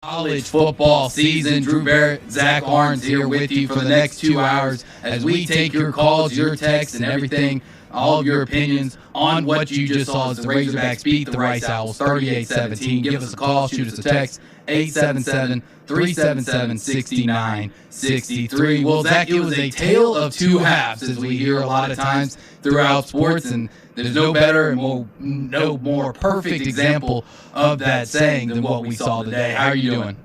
College football season. Drew Barrett, Zach Arns here with you for the next 2 hours as we take your calls, your texts, and everything, all of your opinions on what you just saw as the Razorbacks beat the Rice Owls 38-17. Give us a call, shoot us a text, 877-377-6963. Well, Zach, it was a tale of two halves, as we hear a lot of times throughout sports, and there's no better and no more perfect example of that saying than what we saw today. How are you doing?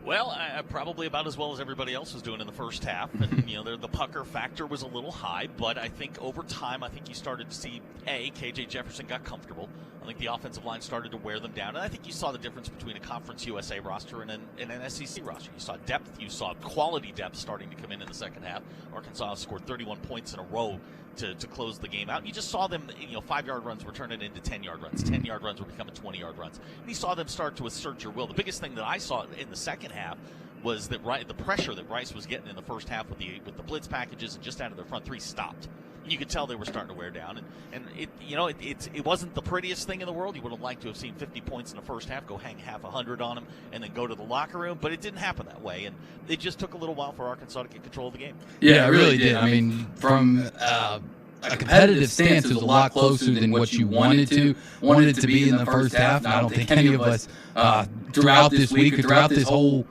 Well, probably about as well as everybody else was doing in the first half. And, the pucker factor was a little high, but I think over time, you started to see, KJ Jefferson got comfortable. I think the offensive line started to wear them down. And I think you saw the difference between a Conference USA roster and an SEC roster. You saw depth. You saw quality depth starting to come in the second half. Arkansas scored 31 points in a row to close the game out. You just saw them, 5-yard runs were turning into 10-yard runs. 10-yard runs were becoming 20-yard runs. And you saw them start to assert your will. The biggest thing that I saw in the second half was that the pressure that Rice was getting in the first half with the blitz packages and just out of their front three stopped. You could tell they were starting to wear down, and it wasn't the prettiest thing in the world. You would have liked to have seen 50 points in the first half, go hang half 100 on them, and then go to the locker room. But it didn't happen that way, and it just took a little while for Arkansas to get control of the game. Yeah, it really did. I mean, from a competitive stance, it was a lot closer than what you wanted it to be in the first half. And I don't think any of us throughout this week or throughout this whole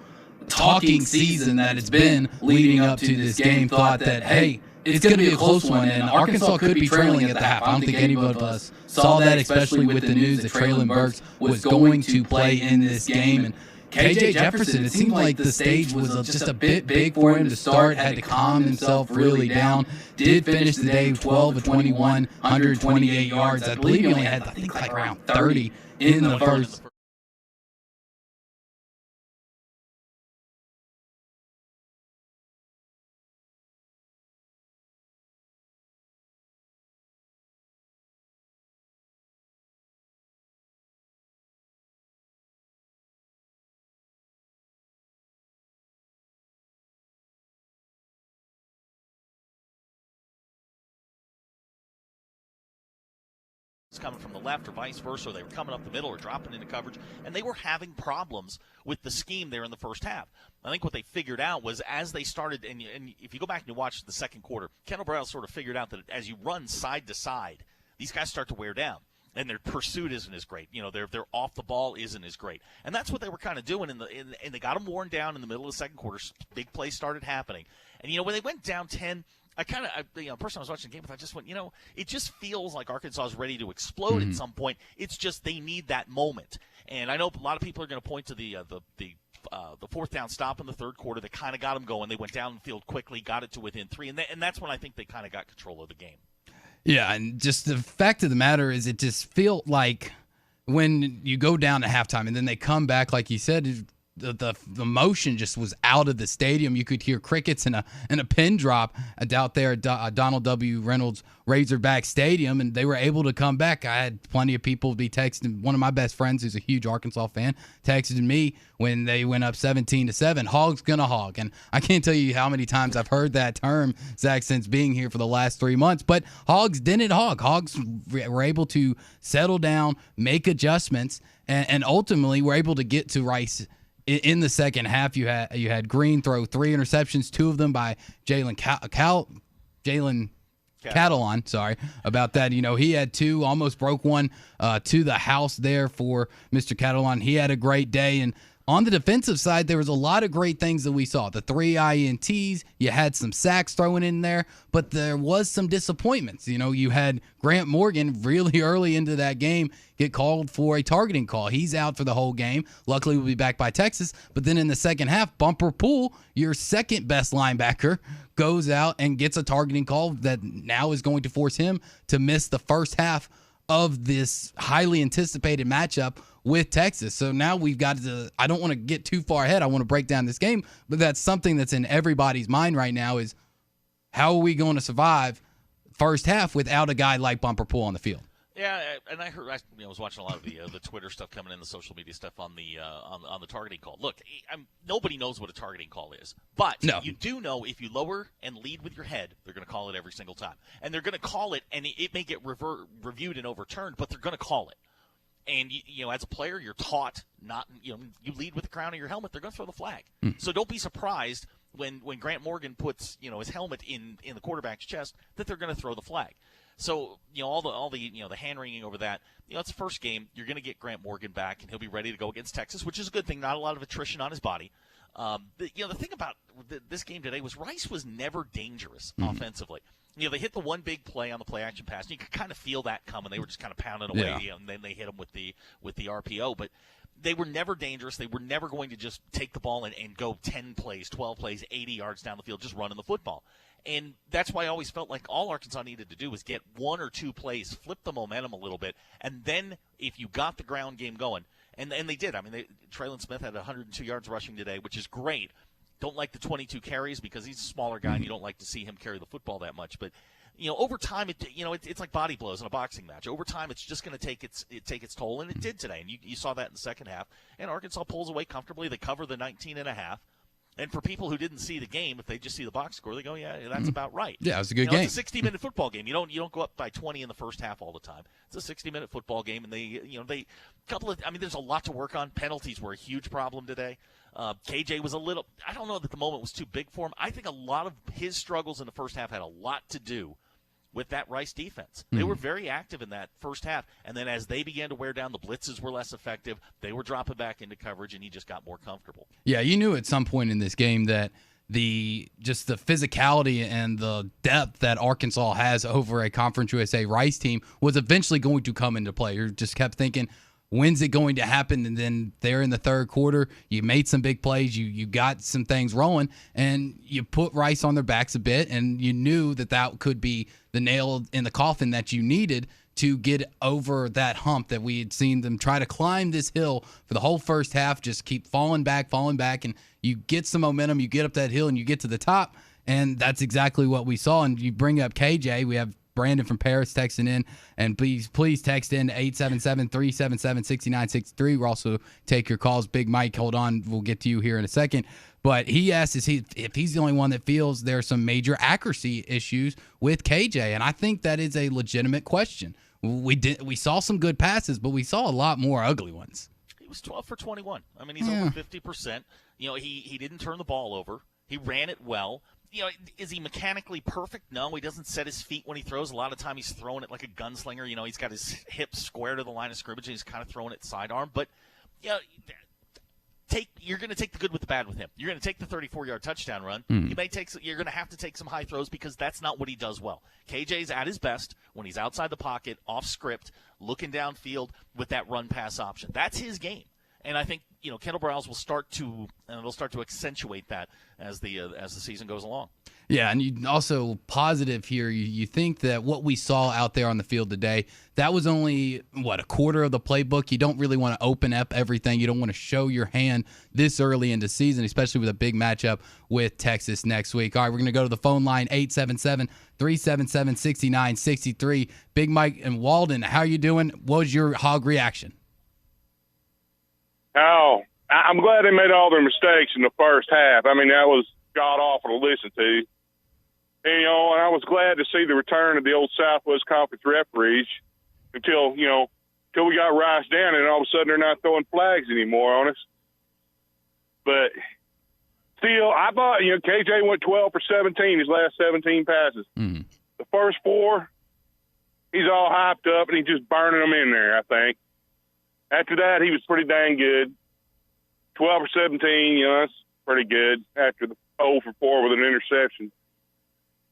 talking season that it's been leading up to this game thought that, hey, it's going to be a close one, and Arkansas could be trailing at the half. I don't think any of us saw that, especially with the news that Traylon Burks was going to play in this game. And KJ Jefferson, it seemed like the stage was just a bit big for him to start, had to calm himself really down. Did finish the day 12 of 21, 128 yards. I believe he only had, around 30 in the first. Coming from the left or vice versa, or they were coming up the middle or dropping into coverage, and they were having problems with the scheme there in the first half. I think what they figured out was as they started, and if you go back and you watch the second quarter, Kendall Brown sort of figured out that as you run side to side, these guys start to wear down. And their pursuit isn't as great. Their off the ball isn't as great. And that's what they were kind of doing, and they got them worn down in the middle of the second quarter. Big plays started happening. And, when they went down 10, person I was watching the game with, I just went, it just feels like Arkansas is ready to explode at some point. It's just they need that moment. And I know a lot of people are going to point to the fourth down stop in the third quarter that kind of got them going. They went down the field quickly, got it to within 3, and that's when I think they kind of got control of the game. Yeah, and just the fact of the matter is it just felt like when you go down to halftime and then they come back, like you said, the motion just was out of the stadium. You could hear crickets and a pin drop out there at Donald W. Reynolds Razorback Stadium, and they were able to come back. I had plenty of people be texting. One of my best friends, who's a huge Arkansas fan, texted me when they went up 17-7. Hogs gonna hog, and I can't tell you how many times I've heard that term, Zach, since being here for the last 3 months. But Hogs didn't hog. Hogs were able to settle down, make adjustments, and ultimately were able to get to Rice. In the second half, you had Green throw 3 interceptions, 2 of them by Jalen Catalon. Sorry about that. He had 2, almost broke one to the house there for Mr. Catalon. He had a great day. And on the defensive side, there was a lot of great things that we saw. The 3 INTs, you had some sacks thrown in there, but there was some disappointments. You had Grant Morgan really early into that game get called for a targeting call. He's out for the whole game. Luckily, we'll be back by Texas. But then in the second half, Bumper Poole, your second best linebacker, goes out and gets a targeting call that now is going to force him to miss the first half of this highly anticipated matchup with Texas. So now we've got to, I don't want to get too far ahead. I want to break down this game, but that's something that's in everybody's mind right now is how are we going to survive first half without a guy like Bumper Poole on the field? Yeah, and I heard I was watching a lot of the Twitter stuff coming in, the social media stuff on the targeting call. Look, nobody knows what a targeting call is, but you do know if you lower and lead with your head, they're going to call it every single time, and they're going to call it, and it may get reviewed and overturned, but they're going to call it. And as a player, you're taught not. You lead with the crown of your helmet. They're going to throw the flag. So don't be surprised when Grant Morgan puts his helmet in the quarterback's chest that they're going to throw the flag. So all the hand wringing over that. It's the first game. You're going to get Grant Morgan back, and he'll be ready to go against Texas, which is a good thing. Not a lot of attrition on his body. The thing about this game today was Rice was never dangerous offensively. They hit the one big play on the play action pass, and you could kind of feel that coming. They were just kind of pounding away, and then they hit them with the RPO. But they were never dangerous. They were never going to just take the ball and go 10 plays, 12 plays, 80 yards down the field just running the football. And that's why I always felt like all Arkansas needed to do was get one or two plays, flip the momentum a little bit, and then if you got the ground game going, and they did. I mean, Traylon Smith had 102 yards rushing today, which is great. Don't like the 22 carries because he's a smaller guy and you don't like to see him carry the football that much. But over time, it's like body blows in a boxing match. Over time, it's just going to take its toll, and it did today. And you saw that in the second half. And Arkansas pulls away comfortably. They cover the 19.5. And for people who didn't see the game, if they just see the box score, they go, "Yeah, that's about right." Yeah, it was a good game. It's a 60-minute football game. You don't go up by 20 in the first half all the time. It's a 60-minute football game, and there's a lot to work on. Penalties were a huge problem today. KJ was I don't know that the moment was too big for him. I think a lot of his struggles in the first half had a lot to do with that Rice defense. They were very active in that first half, and then as they began to wear down, the blitzes were less effective. They were dropping back into coverage, and he just got more comfortable. Yeah, you knew at some point in this game that the physicality and the depth that Arkansas has over a Conference USA Rice team was eventually going to come into play. You just kept thinking, when's it going to happen? And then there in the third quarter, you made some big plays. You got some things rolling, and you put Rice on their backs a bit, and you knew that could be the nail in the coffin that you needed to get over that hump that we had seen them try to climb this hill for the whole first half, just keep falling back, and you get some momentum, you get up that hill, and you get to the top, and that's exactly what we saw. And you bring up KJ. We have Brandon from Paris texting in, and please text in 877-377-6963. We'll also take your calls. Big Mike, hold on, we'll get to you here in a second. But he asked if he's the only one that feels there are some major accuracy issues with KJ, and I think that is a legitimate question. We saw some good passes, but we saw a lot more ugly ones. He was 12 for 21. I mean, he's over 50%. He didn't turn the ball over. He ran it well. Is he mechanically perfect? No, he doesn't set his feet when he throws. A lot of time he's throwing it like a gunslinger. He's got his hips square to the line of scrimmage, and he's kind of throwing it sidearm. But, you're going to take the good with the bad with him. You're going to take the 34-yard touchdown run. You're going to have to take some high throws because that's not what he does well. KJ's at his best when he's outside the pocket, off script, looking downfield with that run-pass option. That's his game. And I think Kendall Briles will start to accentuate that as the season goes along. Yeah, and you also positive here. You think that what we saw out there on the field today, that was only a quarter of the playbook. You don't really want to open up everything. You don't want to show your hand this early into season, especially with a big matchup with Texas next week. All right, we're going to go to the phone line 877-377-6963. Big Mike and Walden, how you doing? What was your Hog reaction? Oh, I'm glad they made all their mistakes in the first half. I mean, that was god-awful to listen to. And I was glad to see the return of the old Southwest Conference referees until we got Rice down, and all of a sudden they're not throwing flags anymore on us. But still, I thought, KJ went 12 for 17 his last 17 passes. The first 4, he's all hyped up, and he's just burning them in there, I think. After that, he was pretty dang good. 12 for 17, that's pretty good after the 0 for 4 with an interception.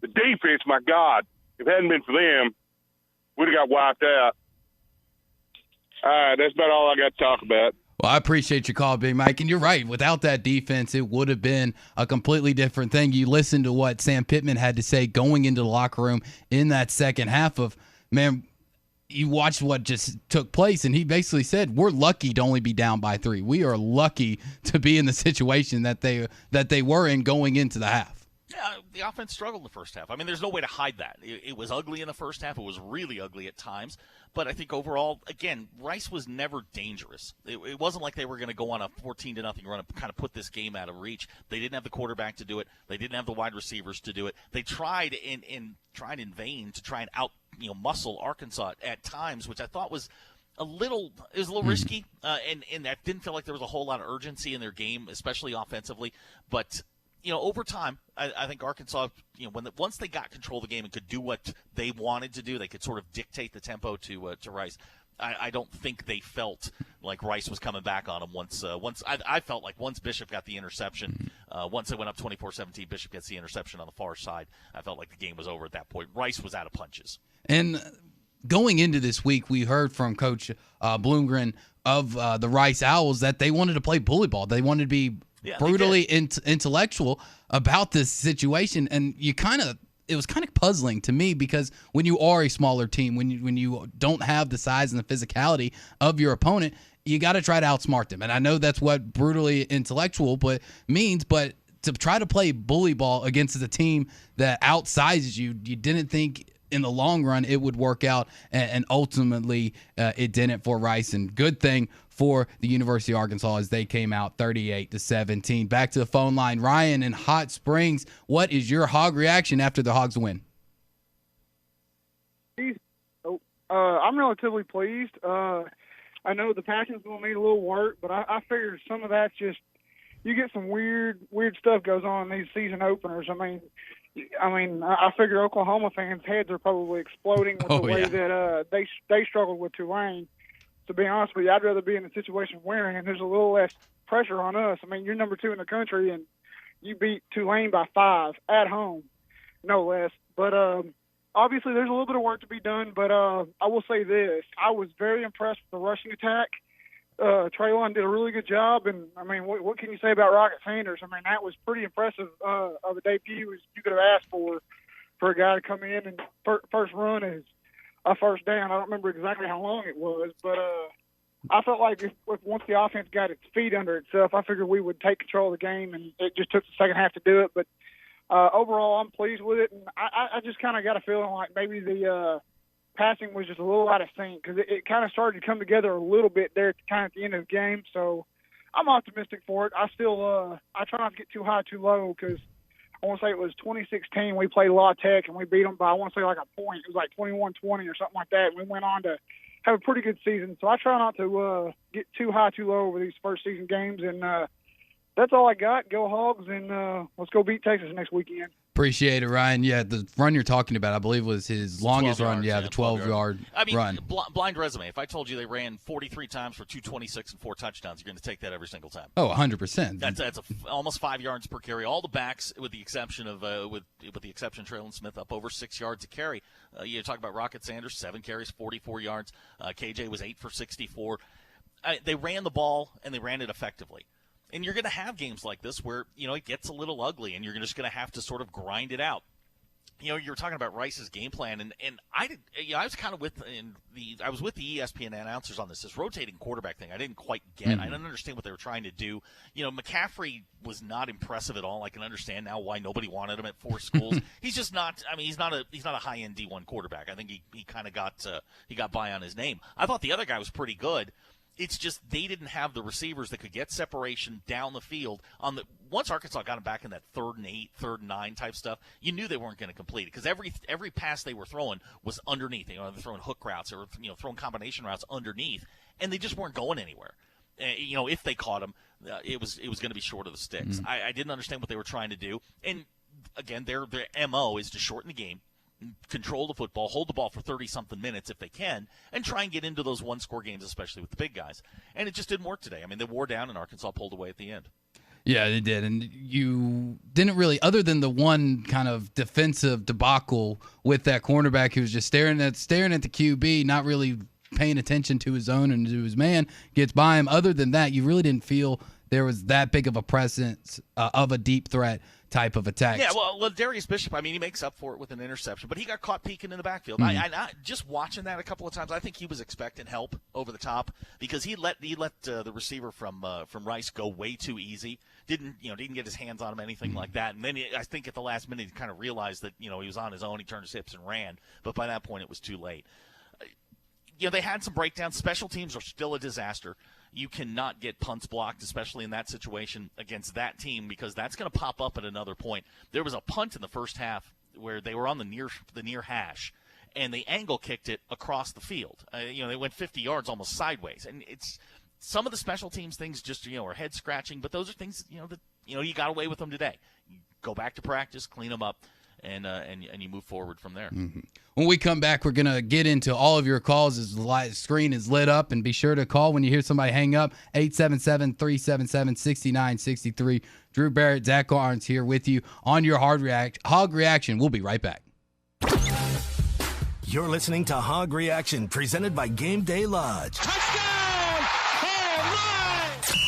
The defense, my God, if it hadn't been for them, we'd have got wiped out. All right, that's about all I got to talk about. Well, I appreciate your call, Big Mike. And you're right. Without that defense, it would have been a completely different thing. You listen to what Sam Pittman had to say going into the locker room in that second half of, man, you watched what just took place, and he basically said, we're lucky to only be down by 3. We are lucky to be in the situation that they were in going into the half. Yeah, the offense struggled in the first half. I mean, there's no way to hide that. It was ugly in the first half. It was really ugly at times. But I think overall, again, Rice was never dangerous. It wasn't like they were going to go on a 14-0 run and kind of put this game out of reach. They didn't have the quarterback to do it. They didn't have the wide receivers to do it. They tried in vain to try and muscle Arkansas at times, which I thought was it was a little risky, and I didn't feel like there was a whole lot of urgency in their game, especially offensively. But over time, I think Arkansas, once they got control of the game and could do what they wanted to do, they could sort of dictate the tempo to Rice. I don't think they felt like Rice was coming back on them once I felt like once Bishop got the interception, once they went up 24-17, Bishop gets the interception on the far side. I felt like the game was over at that point. Rice was out of punches. And going into this week, we heard from Coach Bloomgren of the Rice Owls that they wanted to play bully ball. They wanted to be brutally intellectual about this situation, and it was kind of puzzling to me because when you are a smaller team, when you don't have the size and the physicality of your opponent, you got to try to outsmart them. And I know that's what brutally intellectual means, but to try to play bully ball against a team that outsizes you, you didn't think in the long run it would work out, and ultimately it didn't for Rice. And good thing for the University of Arkansas as they came out 38-17. Back to the phone line, Ryan in Hot Springs. What is your Hog reaction after the Hogs win? I'm relatively pleased. I know the passion's going to need a little work, but I figure some of that's just you get some weird stuff goes on in these season openers. I mean, I figure Oklahoma fans' heads are probably exploding with the way that they struggled with Tulane. To be honest with you, I'd rather be in a situation we're in. There's a little less pressure on us. I mean, you're number 2 in the country, and you beat Tulane by 5 at home, no less. But obviously there's a little bit of work to be done, but I will say this. I was very impressed with the rushing attack. Traylon did a really good job, and, I mean, what can you say about Rocket Sanders? I mean, that was pretty impressive of a debut as you could have asked for a guy to come in and first run is a first down. I don't remember exactly how long it was, but I felt like if once the offense got its feet under itself, I figured we would take control of the game, and it just took the second half to do it. But overall, I'm pleased with it, and I just kind of got a feeling like maybe the passing was just a little out of sync because it kind of started to come together a little bit there at the end of the game. So I'm optimistic for it. I still I try not to get too high, too low because I want to say it was 2016 we played La Tech and we beat them by, I want to say, like a point. It was like 21-20 or something like that. And we went on to have a pretty good season. So I try not to get too high, too low over these first season games. And that's all I got. Go Hogs, and let's go beat Texas next weekend. Appreciate it, Ryan. Yeah, the run you're talking about, I believe, was his longest run. Yeah, the 12-yard run. Blind resume. If I told you they ran 43 times for 226 and 4 touchdowns, you're going to take that every single time. Oh, 100%. That's almost 5 yards per carry. All the backs, with the exception of Traylon Smith, up over 6 yards a carry. You talk about Rocket Sanders, 7 carries, 44 yards. KJ was 8 for 64. They ran the ball and they ran it effectively. And you're going to have games like this where, it gets a little ugly and you're just going to have to sort of grind it out. You were talking about Rice's game plan, and I was kind of with the ESPN announcers on this rotating quarterback thing. I didn't quite get. I didn't understand what they were trying to do. McCaffrey was not impressive at all. I can understand now why nobody wanted him at 4 schools. He's just not. I mean, he's not a high-end D1 quarterback. I think he kind of got by on his name. I thought the other guy was pretty good. It's just they didn't have the receivers that could get separation down the field. Once Arkansas got them back in that 3rd and 8, 3rd and 9 type stuff, you knew they weren't going to complete it because every pass they were throwing was underneath. They were throwing hook routes or throwing combination routes underneath, and they just weren't going anywhere. If they caught them, it was going to be short of the sticks. I didn't understand what they were trying to do, and again, their MO is to shorten the game, control the football, hold the ball for 30-something minutes if they can, and try and get into those one-score games, especially with the big guys. And it just didn't work today. I mean, they wore down, and Arkansas pulled away at the end. Yeah, they did. And you didn't really, other than the one kind of defensive debacle with that cornerback who was just staring at the QB, not really paying attention to his zone and to his man, gets by him. Other than that, you really didn't feel there was that big of a presence of a deep threat type of attack. Yeah, well, Darius Bishop, I mean, he makes up for it with an interception, but he got caught peeking in the backfield. I just watching that a couple of times, I think he was expecting help over the top because he let the receiver from Rice go way too easy. Didn't get his hands on him, anything like that. And then I think at the last minute he kind of realized that he was on his own. He turned his hips and ran, but by that point it was too late. They had some breakdowns. Special teams are still a disaster. You cannot get punts blocked, especially in that situation against that team, because that's going to pop up at another point. There was a punt in the first half where they were on the near hash, and they angle kicked it across the field. They went 50 yards almost sideways, and it's some of the special teams things just are head scratching, but those are things that you got away with them today. You go back to practice, clean them up, and you move forward from there. Mm-hmm. When we come back, we're gonna get into all of your calls as the screen is lit up, and be sure to call when you hear somebody hang up. 877-377-6963. Drew Barrett, Zach Garnes here with you on your Hog Reaction. We'll be right back. You're listening to Hog Reaction, presented by Game Day Lodge. Touchdown!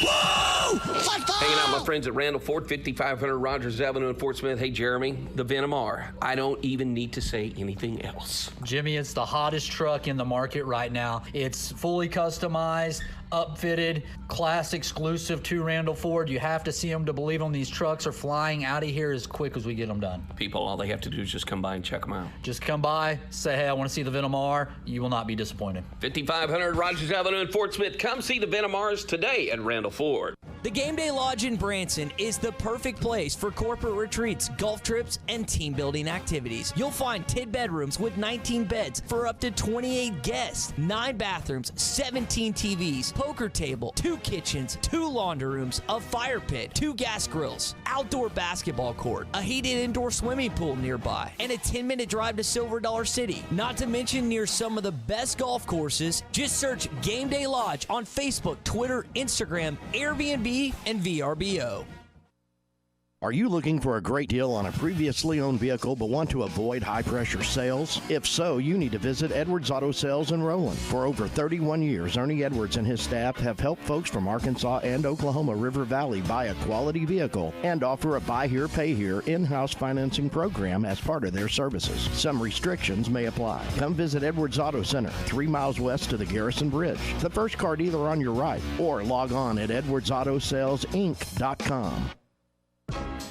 Whoa! Hanging out with my friends at Randall Ford, 5500 Rogers Avenue in Fort Smith. Hey, Jeremy, the Venom R. I don't even need to say anything else. Jimmy, it's the hottest truck in the market right now. It's fully customized, upfitted, class exclusive to Randall Ford. You have to see them to believe them. These trucks are flying out of here as quick as we get them done. People, all they have to do is just come by and check them out. Just come by, say, hey, I want to see the Venom R. You will not be disappointed. 5500 Rogers Avenue in Fort Smith. Come see the Venom R's today at Randall Ford. The Game Day Lodge in Branson is the perfect place for corporate retreats, golf trips, and team building activities. You'll find 10 bedrooms with 19 beds for up to 28 guests, 9 bathrooms, 17 TVs, poker table, 2 kitchens, 2 laundry rooms, a fire pit, 2 gas grills, outdoor basketball court, a heated indoor swimming pool nearby, and a 10-minute drive to Silver Dollar City. Not to mention near some of the best golf courses. Just search Game Day Lodge on Facebook, Twitter, Instagram, Airbnb, and VRBO. Are you looking for a great deal on a previously owned vehicle but want to avoid high-pressure sales? If so, you need to visit Edwards Auto Sales in Roland. For over 31 years, Ernie Edwards and his staff have helped folks from Arkansas and Oklahoma River Valley buy a quality vehicle and offer a buy here, pay here in-house financing program as part of their services. Some restrictions may apply. Come visit Edwards Auto Center, 3 miles west of the Garrison Bridge, the first car dealer on your right, or log on at edwardsautosalesinc.com.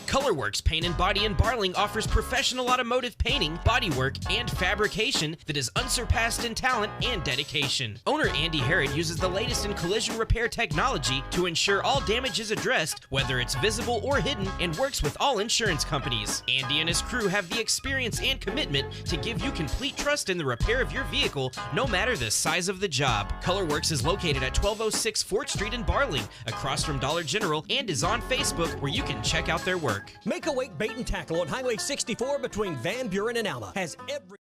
Colorworks Paint and Body in Barling offers professional automotive painting, bodywork, and fabrication that is unsurpassed in talent and dedication. Owner Andy Herod uses the latest in collision repair technology to ensure all damage is addressed, whether it's visible or hidden, and works with all insurance companies. Andy and his crew have the experience and commitment to give you complete trust in the repair of your vehicle, no matter the size of the job. Colorworks is located at 1206 4th Street in Barling, across from Dollar General, and is on Facebook, where you can check out their work. Make a Wake Bait and Tackle on Highway 64 between Van Buren and Alma has every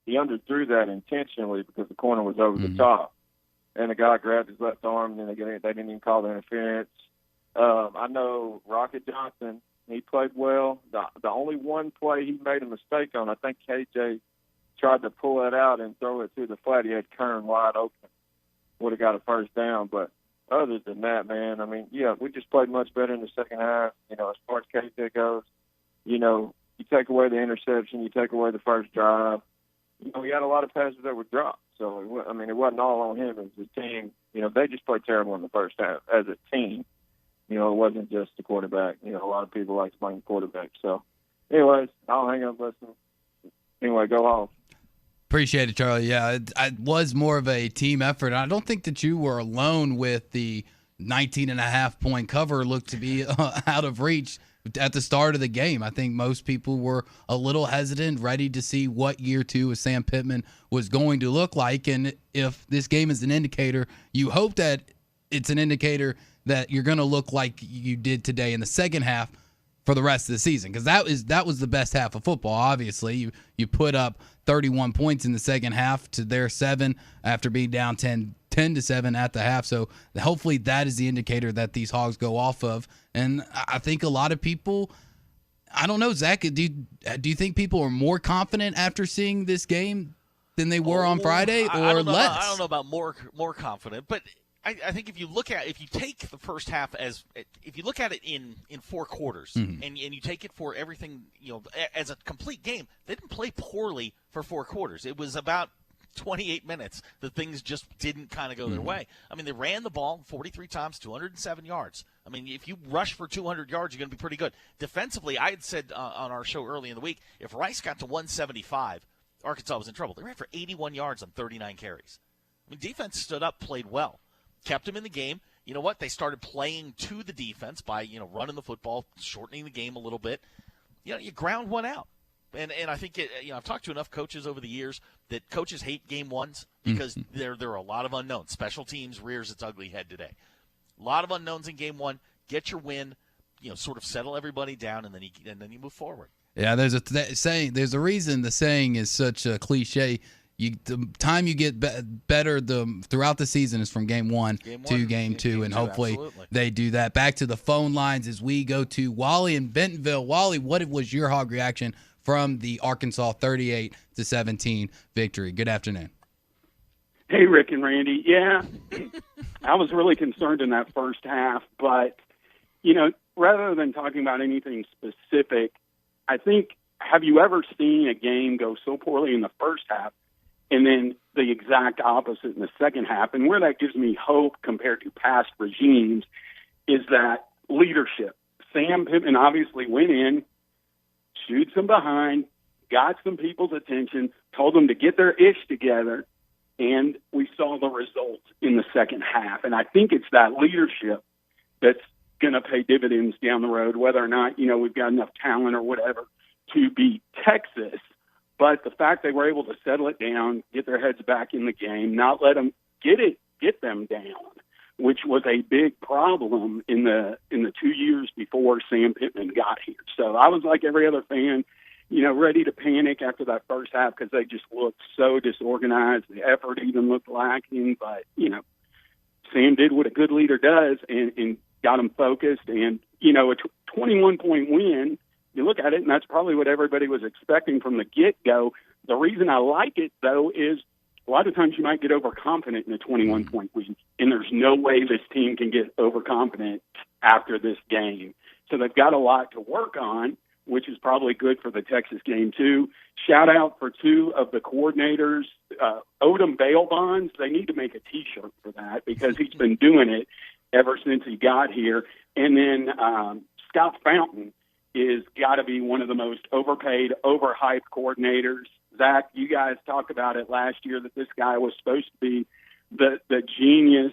he underthrew that intentionally because the corner was over the top. And the guy grabbed his left arm, and then they didn't even call the interference. I know Rocket Johnson, he played well. The only one play he made a mistake on, I think KJ tried to pull it out and throw it through the flat. He had Kern wide open. Would have got a first down. But other than that, man, I mean, yeah, we just played much better in the second half. As far as KJ goes, you take away the interception, you take away the first drive. We had a lot of passes that were dropped. So, it wasn't all on him. It was the team. They just played terrible in the first half as a team. It wasn't just the quarterback. A lot of people like to blame the quarterback. So, anyways, I'll hang up listening. Anyway, go home. Appreciate it, Charlie. Yeah, it was more of a team effort. I don't think that you were alone with the 19.5-point cover looked to be out of reach at the start of the game. I think most people were a little hesitant, ready to see what year two of Sam Pittman was going to look like. And if this game is an indicator, you hope that it's an indicator that you're going to look like you did today in the second half for the rest of the season, because that was the best half of football. Obviously, you put up 31 points in the second half to their 7 after being down 10-7 at the half. So hopefully that is the indicator that these Hogs go off of. And I think a lot of people, I don't know, Zach, do you think people are more confident after seeing this game than they were on Friday, or less? I don't know about more confident, but I think if you take the first half if you look at it in 4 quarters, and you take it for everything, as a complete game, they didn't play poorly for 4 quarters. It was about 28 minutes that things just didn't kind of go their way. They ran the ball 43 times, 207 yards. If you rush for 200 yards, you're going to be pretty good. Defensively, I had said on our show early in the week, if Rice got to 175, Arkansas was in trouble. They ran for 81 yards on 39 carries. Defense stood up, played well. Kept them in the game. You know what? They started playing to the defense by, running the football, shortening the game a little bit. You ground one out. And I think, I've talked to enough coaches over the years that coaches hate game ones because there are a lot of unknowns. Special teams rears its ugly head today. A lot of unknowns in game one. Get your win, sort of settle everybody down, and then you move forward. Yeah, there's a saying. There's a reason the saying is such a cliche. The time you get better throughout the season is from game one to game two, and hopefully absolutely. They do that. Back to the phone lines as we go to Wally in Bentonville. Wally, what was your Hog reaction from the Arkansas 38-17 victory? Good afternoon. Hey, Rick and Randy. Yeah, I was really concerned in that first half, but, rather than talking about anything specific, I think, have you ever seen a game go so poorly in the first half and then the exact opposite in the second half? And where that gives me hope compared to past regimes is that leadership. Sam Pittman obviously went in, chewed some behind, got some people's attention, told them to get their ish together, and we saw the results in the second half. And I think it's that leadership that's going to pay dividends down the road, whether or not, we've got enough talent or whatever to beat Texas. But the fact they were able to settle it down, get their heads back in the game, not let them get them down, which was a big problem in the 2 years before Sam Pittman got here. So I was like every other fan, ready to panic after that first half because they just looked so disorganized. The effort even looked lacking. But, Sam did what a good leader does and got them focused. And, a 21-point win, you look at it, and that's probably what everybody was expecting from the get-go. The reason I like it, though, is a lot of times you might get overconfident in a 21-point win, and there's no way this team can get overconfident after this game. So they've got a lot to work on, which is probably good for the Texas game, too. Shout out for 2 of the coordinators. Odom Bail Bonds, they need to make a T-shirt for that because he's been doing it ever since he got here. And then Scott Fountain is got to be one of the most overpaid, overhyped coordinators. Zach, you guys talked about it last year that this guy was supposed to be the genius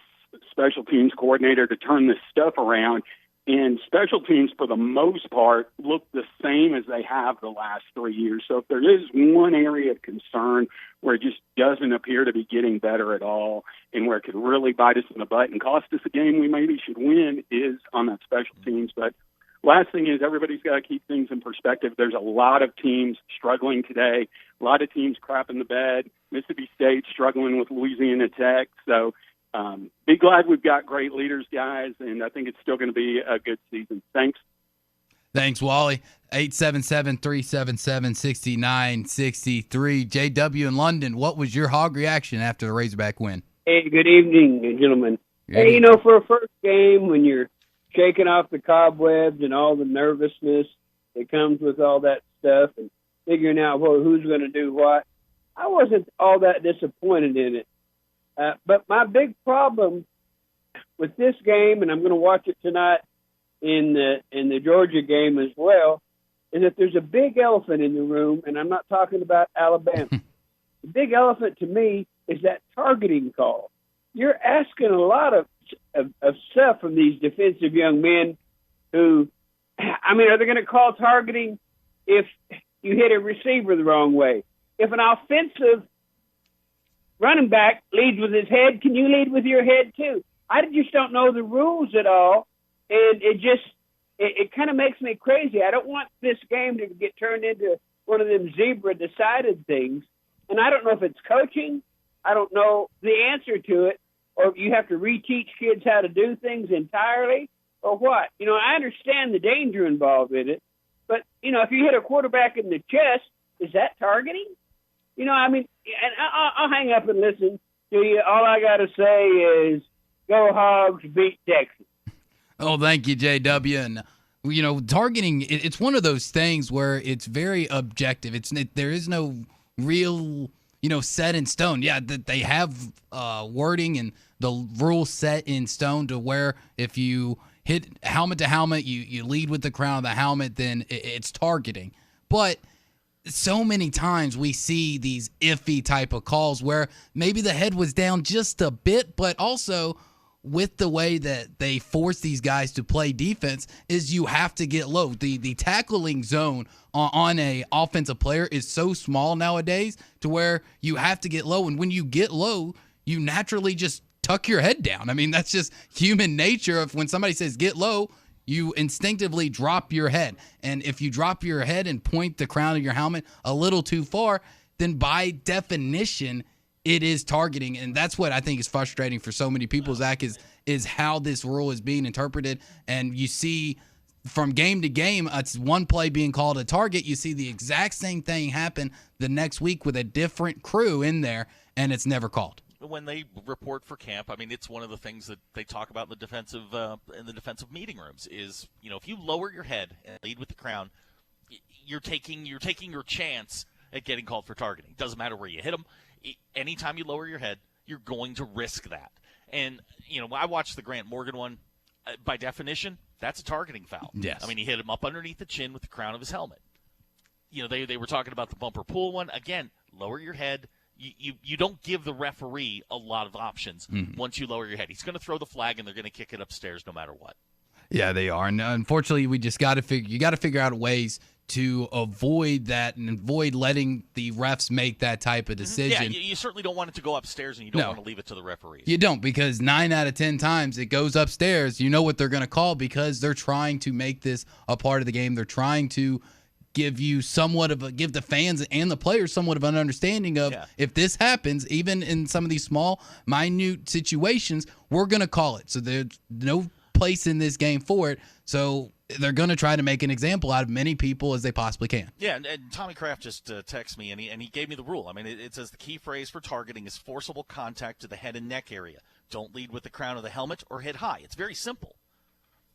special teams coordinator to turn this stuff around. And special teams, for the most part, look the same as they have the last 3 years. So if there is one area of concern where it just doesn't appear to be getting better at all and where it could really bite us in the butt and cost us a game we maybe should win is on that special teams. But last thing is everybody's got to keep things in perspective. There's a lot of teams struggling today. A lot of teams crapping the bed. Mississippi State struggling with Louisiana Tech. So be glad we've got great leaders, guys, and I think it's still going to be a good season. Thanks. Thanks, Wally. 877-377-6963. JW in London, what was your Hog reaction after the Razorback win? Hey, good evening, gentlemen. Good Hey, for a first game, when you're shaking off the cobwebs and all the nervousness that comes with all that stuff and figuring out who's going to do what, I wasn't all that disappointed in it. But my big problem with this game, and I'm going to watch it tonight in the Georgia game as well, is that there's a big elephant in the room, and I'm not talking about Alabama. The big elephant to me is that targeting call. You're asking a lot of stuff from these defensive young men who, are they going to call targeting if you hit a receiver the wrong way? If an offensive running back leads with his head, can you lead with your head too? I just don't know the rules at all, and it kind of makes me crazy. I don't want this game to get turned into one of them zebra-decided things, and I don't know if it's coaching. I don't know the answer to it, or if you have to reteach kids how to do things entirely, or what. I understand the danger involved in it, but, if you hit a quarterback in the chest, is that targeting? And I'll hang up and listen to you. All I got to say is go Hogs, beat Texas. Oh, thank you, JW. And, targeting, it's one of those things where it's very objective. There is no real, set in stone. Yeah, they have wording and the rules set in stone to where if you hit helmet to helmet, you lead with the crown of the helmet, then it's targeting. But so many times we see these iffy type of calls where maybe the head was down just a bit, but also with the way that they force these guys to play defense is you have to get low. The tackling zone on a offensive player is so small nowadays to where you have to get low. And when you get low, you naturally just tuck your head down. That's just human nature. Of when somebody says get low, you instinctively drop your head. And if you drop your head and point the crown of your helmet a little too far, then by definition, it is targeting. And that's what I think is frustrating for so many people, Zach, is how this rule is being interpreted. And you see from game to game, it's one play being called a target. You see the exact same thing happen the next week with a different crew in there, and it's never called. When they report for camp, it's one of the things that they talk about in the defensive meeting rooms is, if you lower your head and lead with the crown, you're taking your chance at getting called for targeting. Doesn't matter where you hit them. Anytime you lower your head, you're going to risk that. And, I watched the Grant Morgan one. By definition, that's a targeting foul. Yes. He hit him up underneath the chin with the crown of his helmet. They were talking about the bumper pool one. Again, lower your head. You don't give the referee a lot of options once you lower your head. He's going to throw the flag, and they're going to kick it upstairs no matter what. Yeah, they are. And unfortunately, we just got to figure out ways to avoid that and avoid letting the refs make that type of decision. Yeah, you certainly don't want it to go upstairs, and you don't want to leave it to the referees. You don't, because 9 out of 10 times it goes upstairs. You know what they're going to call because they're trying to make this a part of the game. They're trying to give the fans and the players somewhat of an understanding of if this happens, even in some of these small, minute situations, we're going to call it. So there's no place in this game for it. So they're going to try to make an example out of many people as they possibly can. Yeah, and Tommy Kraft just texted me, and he gave me the rule. It says the key phrase for targeting is forcible contact to the head and neck area. Don't lead with the crown of the helmet or hit high. It's very simple.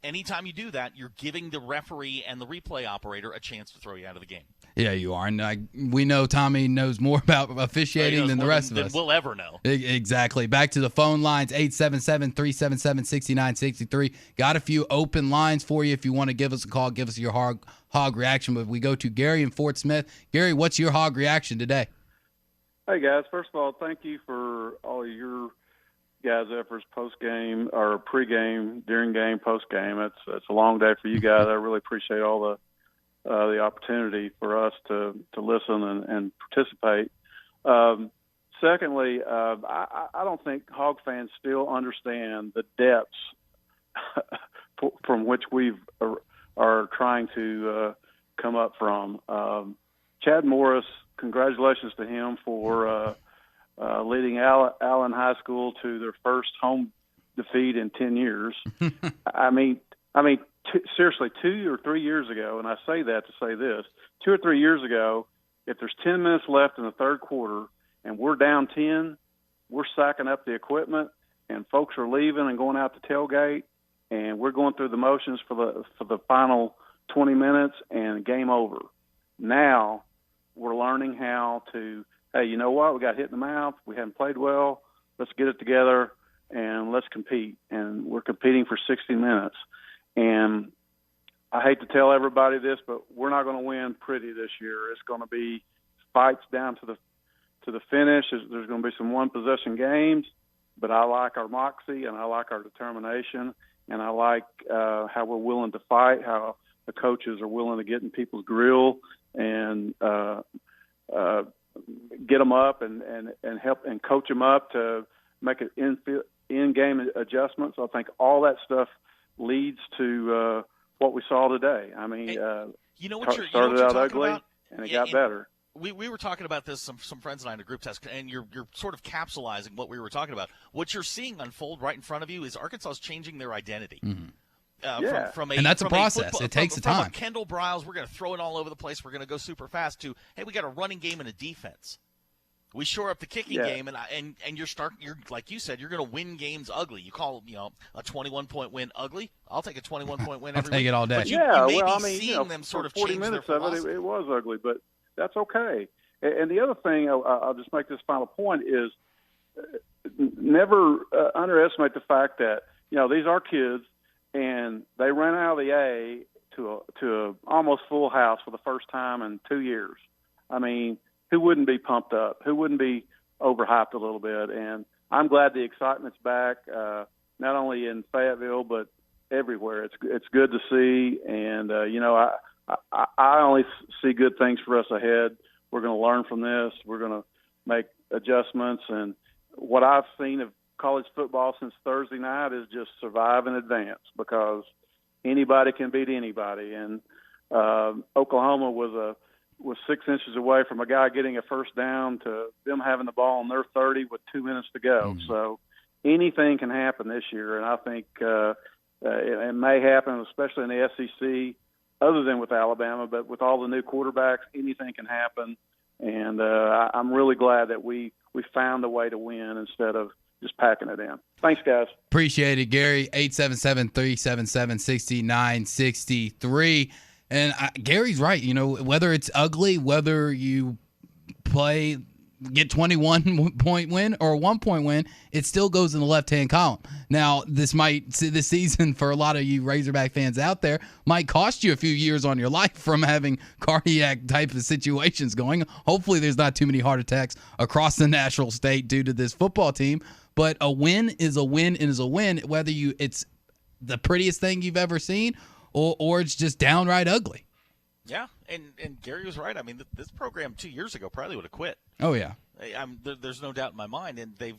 Anytime you do that, you're giving the referee and the replay operator a chance to throw you out of the game. Yeah, you are. And we know Tommy knows more about officiating than the rest of us. Than we'll ever know. Exactly. Back to the phone lines, 877-377-6963. Got a few open lines for you if you want to give us a call, give us your hog reaction. But we go to Gary in Fort Smith. Gary, what's your hog reaction today? Hey, guys. First of all, thank you for all of your guys' efforts post-game or pre-game, during game, post-game. It's a long day for you guys. I really appreciate all the opportunity for us to listen and participate. Secondly, I don't think Hog fans still understand the depths from which we are trying to come up from. Chad Morris congratulations to him for leading Allen High School to their first home defeat in 10 years. I mean, seriously, 2 or 3 years ago, and I say that to say this, 2 or 3 years ago, if there's 10 minutes left in the third quarter and we're down 10, we're sacking up the equipment and folks are leaving and going out to tailgate, and we're going through the motions for the final 20 minutes and game over. Now we're learning how to, hey, you know what? We got hit in the mouth. We haven't played well. Let's get it together and let's compete. And we're competing for 60 minutes. And I hate to tell everybody this, but we're not going to win pretty this year. It's going to be fights down to the finish. There's going to be some one-possession games, but I like our moxie and I like our determination, and I like how we're willing to fight, how the coaches are willing to get in people's grill and get them up and help and coach them up to make an in-game adjustments. I think all that stuff leads to what we saw today. I mean, started out ugly, and it got better. We were talking about this, some friends and I in a group test, and you're sort of capsulizing what we were talking about. What you're seeing unfold right in front of you is Arkansas is changing their identity. Mm-hmm. And that's a process. It takes time. From Kendall Briles, we're going to throw it all over the place. We're going to go super fast. To, hey, we got a running game and a defense. We shore up the kicking game, and you're like you said, you're going to win games ugly. You call a 21-point win ugly. I'll take a 21-point win every week. I'll take it all day. But you may be seeing them sort of 40 change minutes their of it was ugly, but that's okay. And the other thing, I'll just make this final point, is never underestimate the fact that these are kids, and they ran out of the A to a almost full house for the first time in 2 years. I mean, who wouldn't be pumped up? Who wouldn't be overhyped a little bit? And I'm glad the excitement's back, not only in Fayetteville but everywhere. It's good to see, and I only see good things for us ahead. We're going to learn from this. We're going to make adjustments, and what I've seen of college football since Thursday night is just survive and advance, because anybody can beat anybody. And Oklahoma was 6 inches away from a guy getting a first down to them having the ball on their 30 with 2 minutes to go. Mm-hmm. So anything can happen this year, and I think it may happen, especially in the SEC, other than with Alabama, but with all the new quarterbacks, anything can happen. And I'm really glad that we found a way to win instead of just packing it in. Thanks, guys. Appreciate it, Gary. 877-377-6963. And Gary's right. Whether it's ugly, whether you get 21-point win or a 1-point win, it still goes in the left-hand column. Now, this season, for a lot of you Razorback fans out there, might cost you a few years on your life from having cardiac type of situations going. Hopefully there's not too many heart attacks across the national state due to this football team. But a win is a win and is a win, whether it's the prettiest thing you've ever seen or it's just downright ugly. Yeah, and Gary was right. I mean, this program 2 years ago probably would have quit. Oh, yeah. There's no doubt in my mind, and they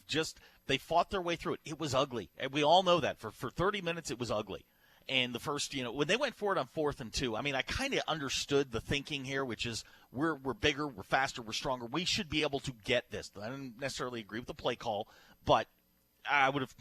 fought their way through it. It was ugly, and we all know that. For 30 minutes, it was ugly. And the first, when they went for it on 4th and 2, I mean, I kind of understood the thinking here, which is we're bigger, we're faster, we're stronger. We should be able to get this. I didn't necessarily agree with the play call, but I would have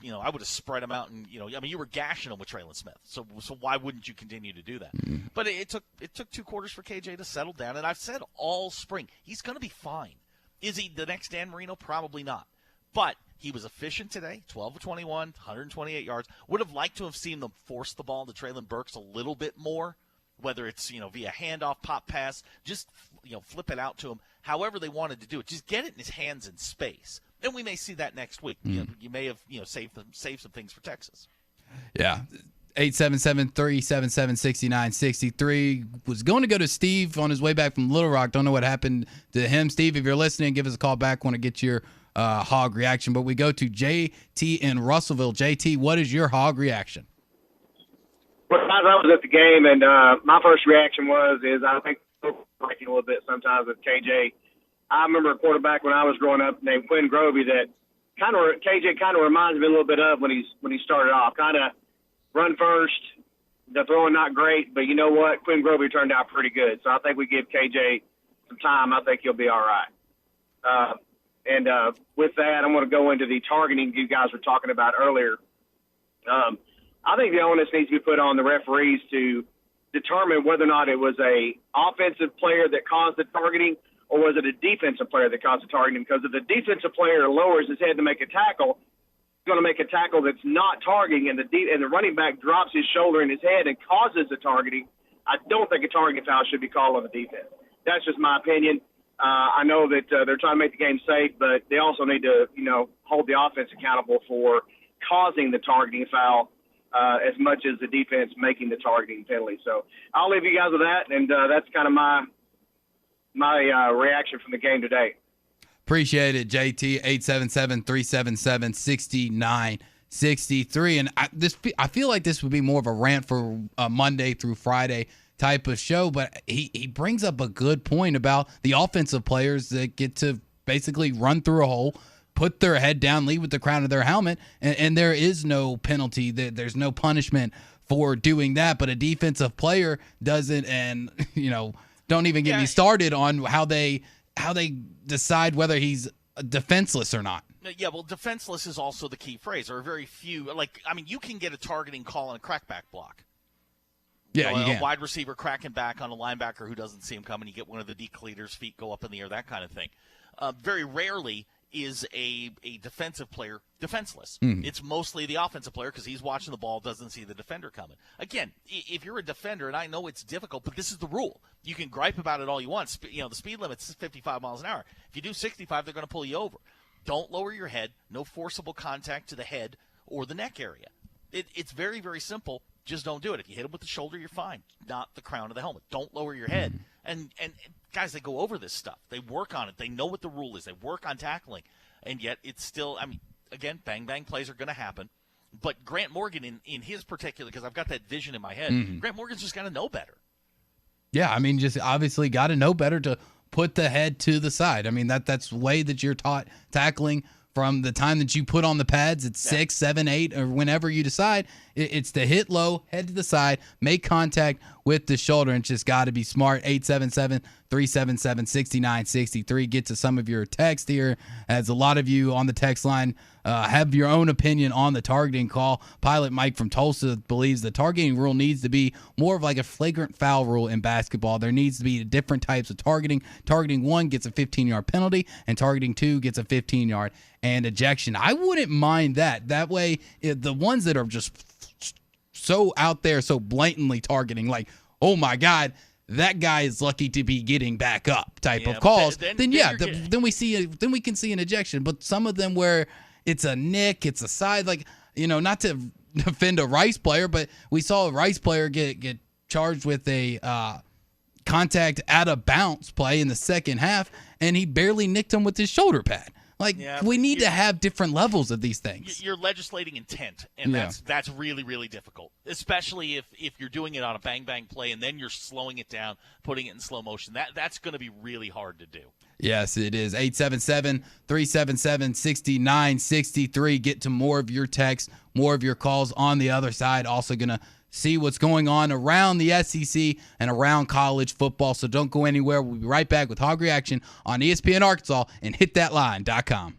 spread them out, and you were gashing them with Traylon Smith, so why wouldn't you continue to do that? Mm-hmm. But it took 2 quarters for KJ to settle down, and I've said all spring he's going to be fine. Is he the next Dan Marino? Probably not, but he was efficient today, 12 of 21, 128 yards. Would have liked to have seen them force the ball to Traylon Burks a little bit more, whether it's via handoff, pop pass, just flip it out to him. However they wanted to do it, just get it in his hands in space. And we may see that next week. Mm. You may have saved some things for Texas. Yeah. 877-377-6963. Was going to go to Steve on his way back from Little Rock. Don't know what happened to him. Steve, if you're listening, give us a call back. Want to get your hog reaction. But we go to JT in Russellville. JT, what is your hog reaction? Well, I was at the game, and my first reaction is I think breaking a little bit sometimes with KJ. I remember a quarterback when I was growing up named Quinn Grovey that KJ kind of reminds me a little bit of when he started off. Kind of run first, the throwing not great, but you know what? Quinn Grovey turned out pretty good. So I think we give KJ some time, I think he'll be all right. With that, I'm going to go into the targeting you guys were talking about earlier. I think the onus needs to be put on the referees to determine whether or not it was a offensive player that caused the targeting or was it a defensive player that caused the targeting. Because if the defensive player lowers his head to make a tackle, he's going to make a tackle that's not targeting, and the running back drops his shoulder and his head and causes the targeting. I don't think a targeting foul should be called on the defense. That's just my opinion. I know that they're trying to make the game safe, but they also need to, hold the offense accountable for causing the targeting foul as much as the defense making the targeting penalty. So I'll leave you guys with that, and that's kind of my reaction from the game today. Appreciate it, JT. 877-377-6963. And I feel like this would be more of a rant for a Monday through Friday type of show, but he brings up a good point about the offensive players that get to basically run through a hole, put their head down, lead with the crown of their helmet, and there is no penalty. There's no punishment for doing that, but a defensive player doesn't, and don't even get me started on how they decide whether he's defenseless or not. Yeah, well, defenseless is also the key phrase. There are very few. You can get a targeting call on a crackback block. Yeah, you a can. wide receiver cracking back on a linebacker who doesn't see him coming. You get one of the decleaters, feet go up in the air, that kind of thing. Very rarely is a defensive player defenseless. Mm-hmm. It's mostly the offensive player because he's watching the ball, doesn't see the defender coming. Again, if you're a defender, and I know it's difficult, but this is the rule. You can gripe about it all you want. The speed limit's 55 miles an hour. If you do 65, they're going to pull you over. Don't lower your head. No forcible contact to the head or the neck area. It's very, very simple. Just don't do it. If you hit him with the shoulder, you're fine. Not the crown of the helmet. Don't lower your head. And guys, they go over this stuff. They work on it. They know what the rule is. They work on tackling. And yet it's still, again, bang-bang plays are going to happen. But Grant Morgan, in his particular, because I've got that vision in my head, Grant Morgan's just got to know better. Yeah, just obviously got to know better to put the head to the side. That's the way that you're taught tackling from the time that you put on the pads at 6, 7, 8, or whenever you decide. It's to hit low, head to the side, make contact with the shoulder, and it's just got to be smart. 877-377-6963. Get to some of your text here, as a lot of you on the text line have your own opinion on the targeting call. Pilot Mike from Tulsa believes the targeting rule needs to be more of like a flagrant foul rule in basketball. There needs to be different types of targeting. Targeting 1 gets a 15-yard penalty, and targeting 2 gets a 15-yard and ejection. I wouldn't mind that. That way, the ones that are just so out there, so blatantly targeting, like, oh my God, that guy is lucky to be getting back up type of calls, then we can see an ejection. But some of them where it's a nick, it's a side, not to defend a Rice player, but we saw a Rice player get charged with a contact out of bounds play in the second half, and he barely nicked him with his shoulder pad. We need to have different levels of these things. You're legislating intent, and that's really, really difficult, especially if you're doing it on a bang-bang play and then you're slowing it down, putting it in slow motion. That's going to be really hard to do. Yes, it is. 877-377-6963. Get to more of your texts, more of your calls on the other side. Also going to see what's going on around the SEC and around college football. So don't go anywhere. We'll be right back with Hog Reaction on ESPN Arkansas and hitthatline.com.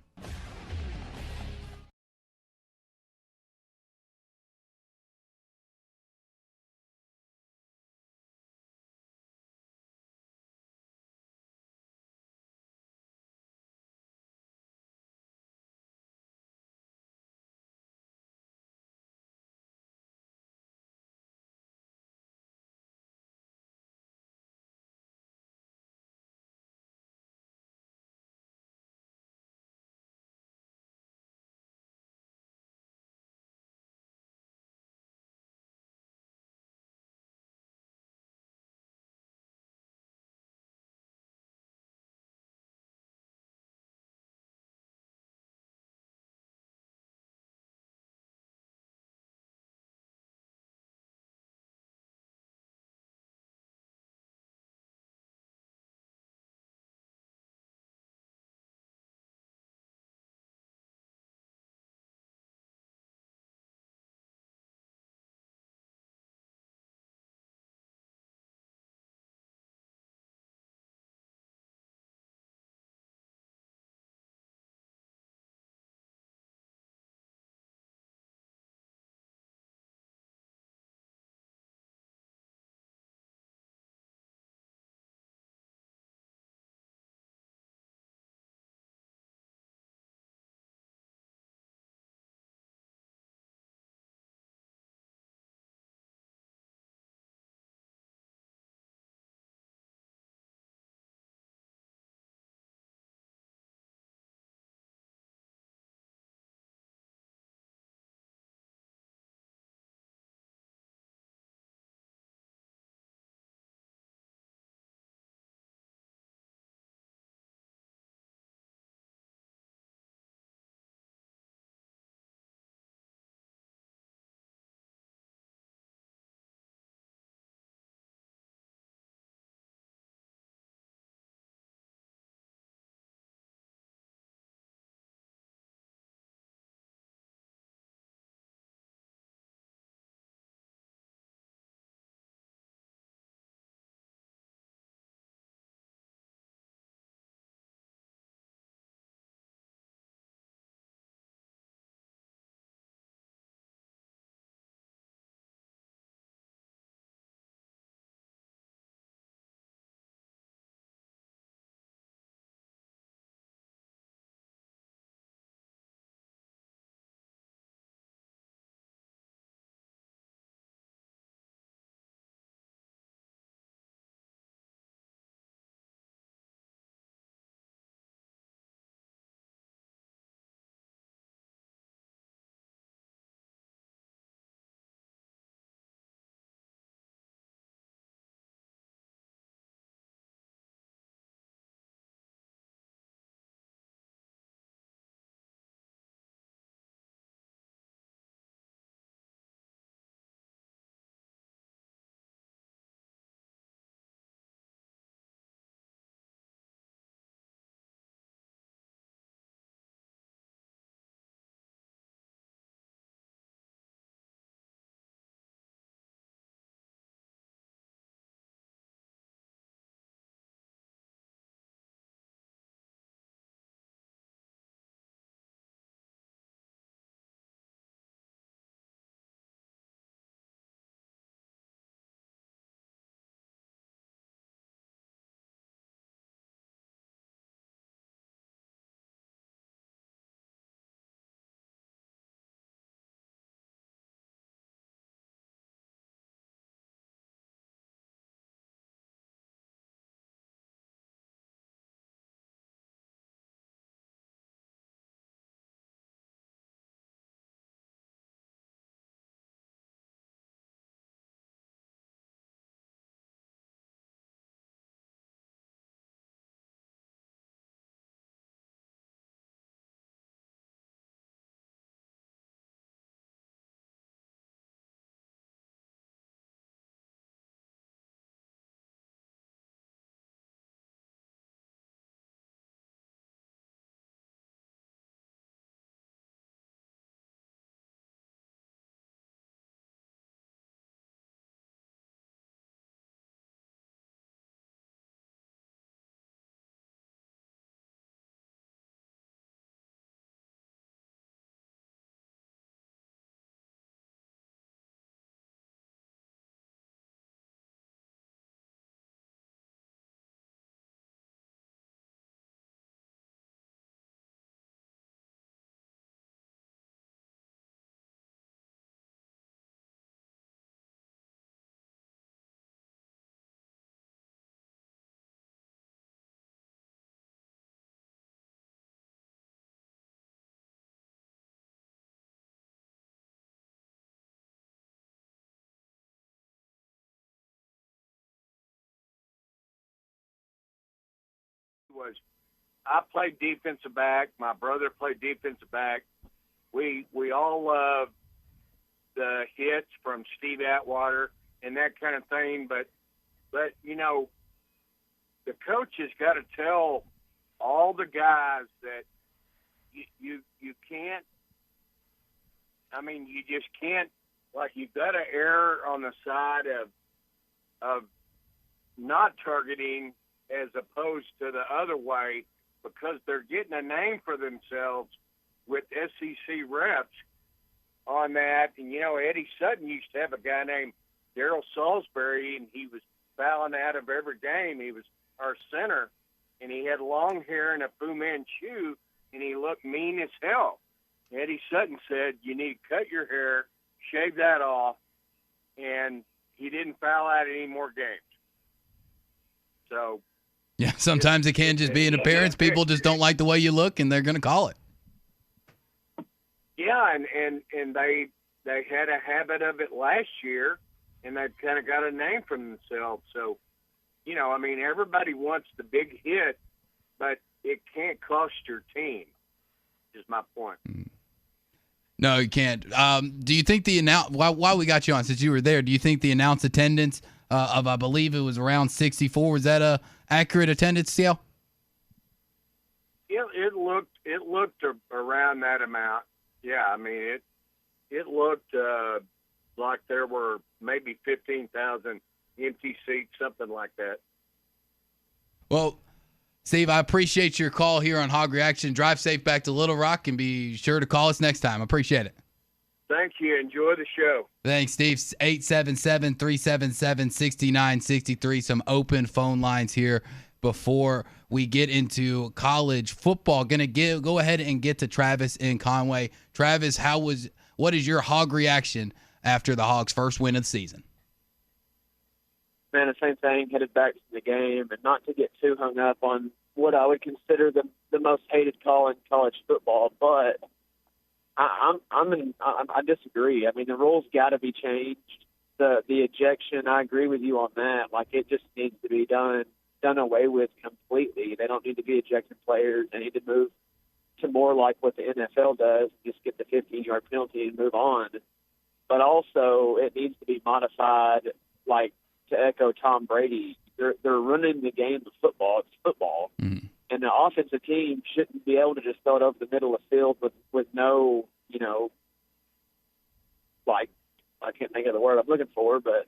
was I played defensive back. My brother played defensive back. We all loved the hits from Steve Atwater and that kind of thing. But you know, the coach has got to tell all the guys that you can't. I mean, you just can't. Like, you've got to err on the side of not targeting as opposed to the other way, because they're getting a name for themselves with SEC reps on that. And, you know, Eddie Sutton used to have a guy named Darryl Salisbury, and he was fouling out of every game. He was our center, and he had long hair and a Fu Manchu, and he looked mean as hell. Eddie Sutton said, you need to cut your hair, shave that off, and he didn't foul out any more games. So, yeah, sometimes it can just be an appearance. People just don't like the way you look, and they're going to call it. Yeah, and they had a habit of it last year, and they've kind of got a name for themselves. So, you know, I mean, everybody wants the big hit, but it can't cost your team, is my point. No, you can't. Do you think while we got you on, since you were there, do you think the announced attendance of, I believe it was around 64, was that a accurate attendance, CL? It looked around that amount. Yeah, I mean, it looked like there were maybe 15,000 empty seats, something like that. Well, Steve, I appreciate your call here on Hog Reaction. Drive safe back to Little Rock, and be sure to call us next time. I appreciate it. Thank you. Enjoy the show. Thanks, Steve. 877-377-6963. Some open phone lines here before we get into college football. Going to go ahead and get to Travis in Conway. Travis, what is your Hog reaction after the Hogs' first win of the season? Man, the same thing, headed back to the game, and not to get too hung up on what I would consider the most hated call in college football, but I disagree. I mean, the rules got to be changed. The ejection, I agree with you on that. Like, it just needs to be done away with completely. They don't need to be ejecting players. They need to move to more like what the NFL does, just get the 15-yard penalty and move on. But also, it needs to be modified, like, to echo Tom Brady. They're running the game of football. It's football. Mm-hmm. And the offensive team shouldn't be able to just throw it over the middle of the field with no, you know, like, I can't think of the word I'm looking for, but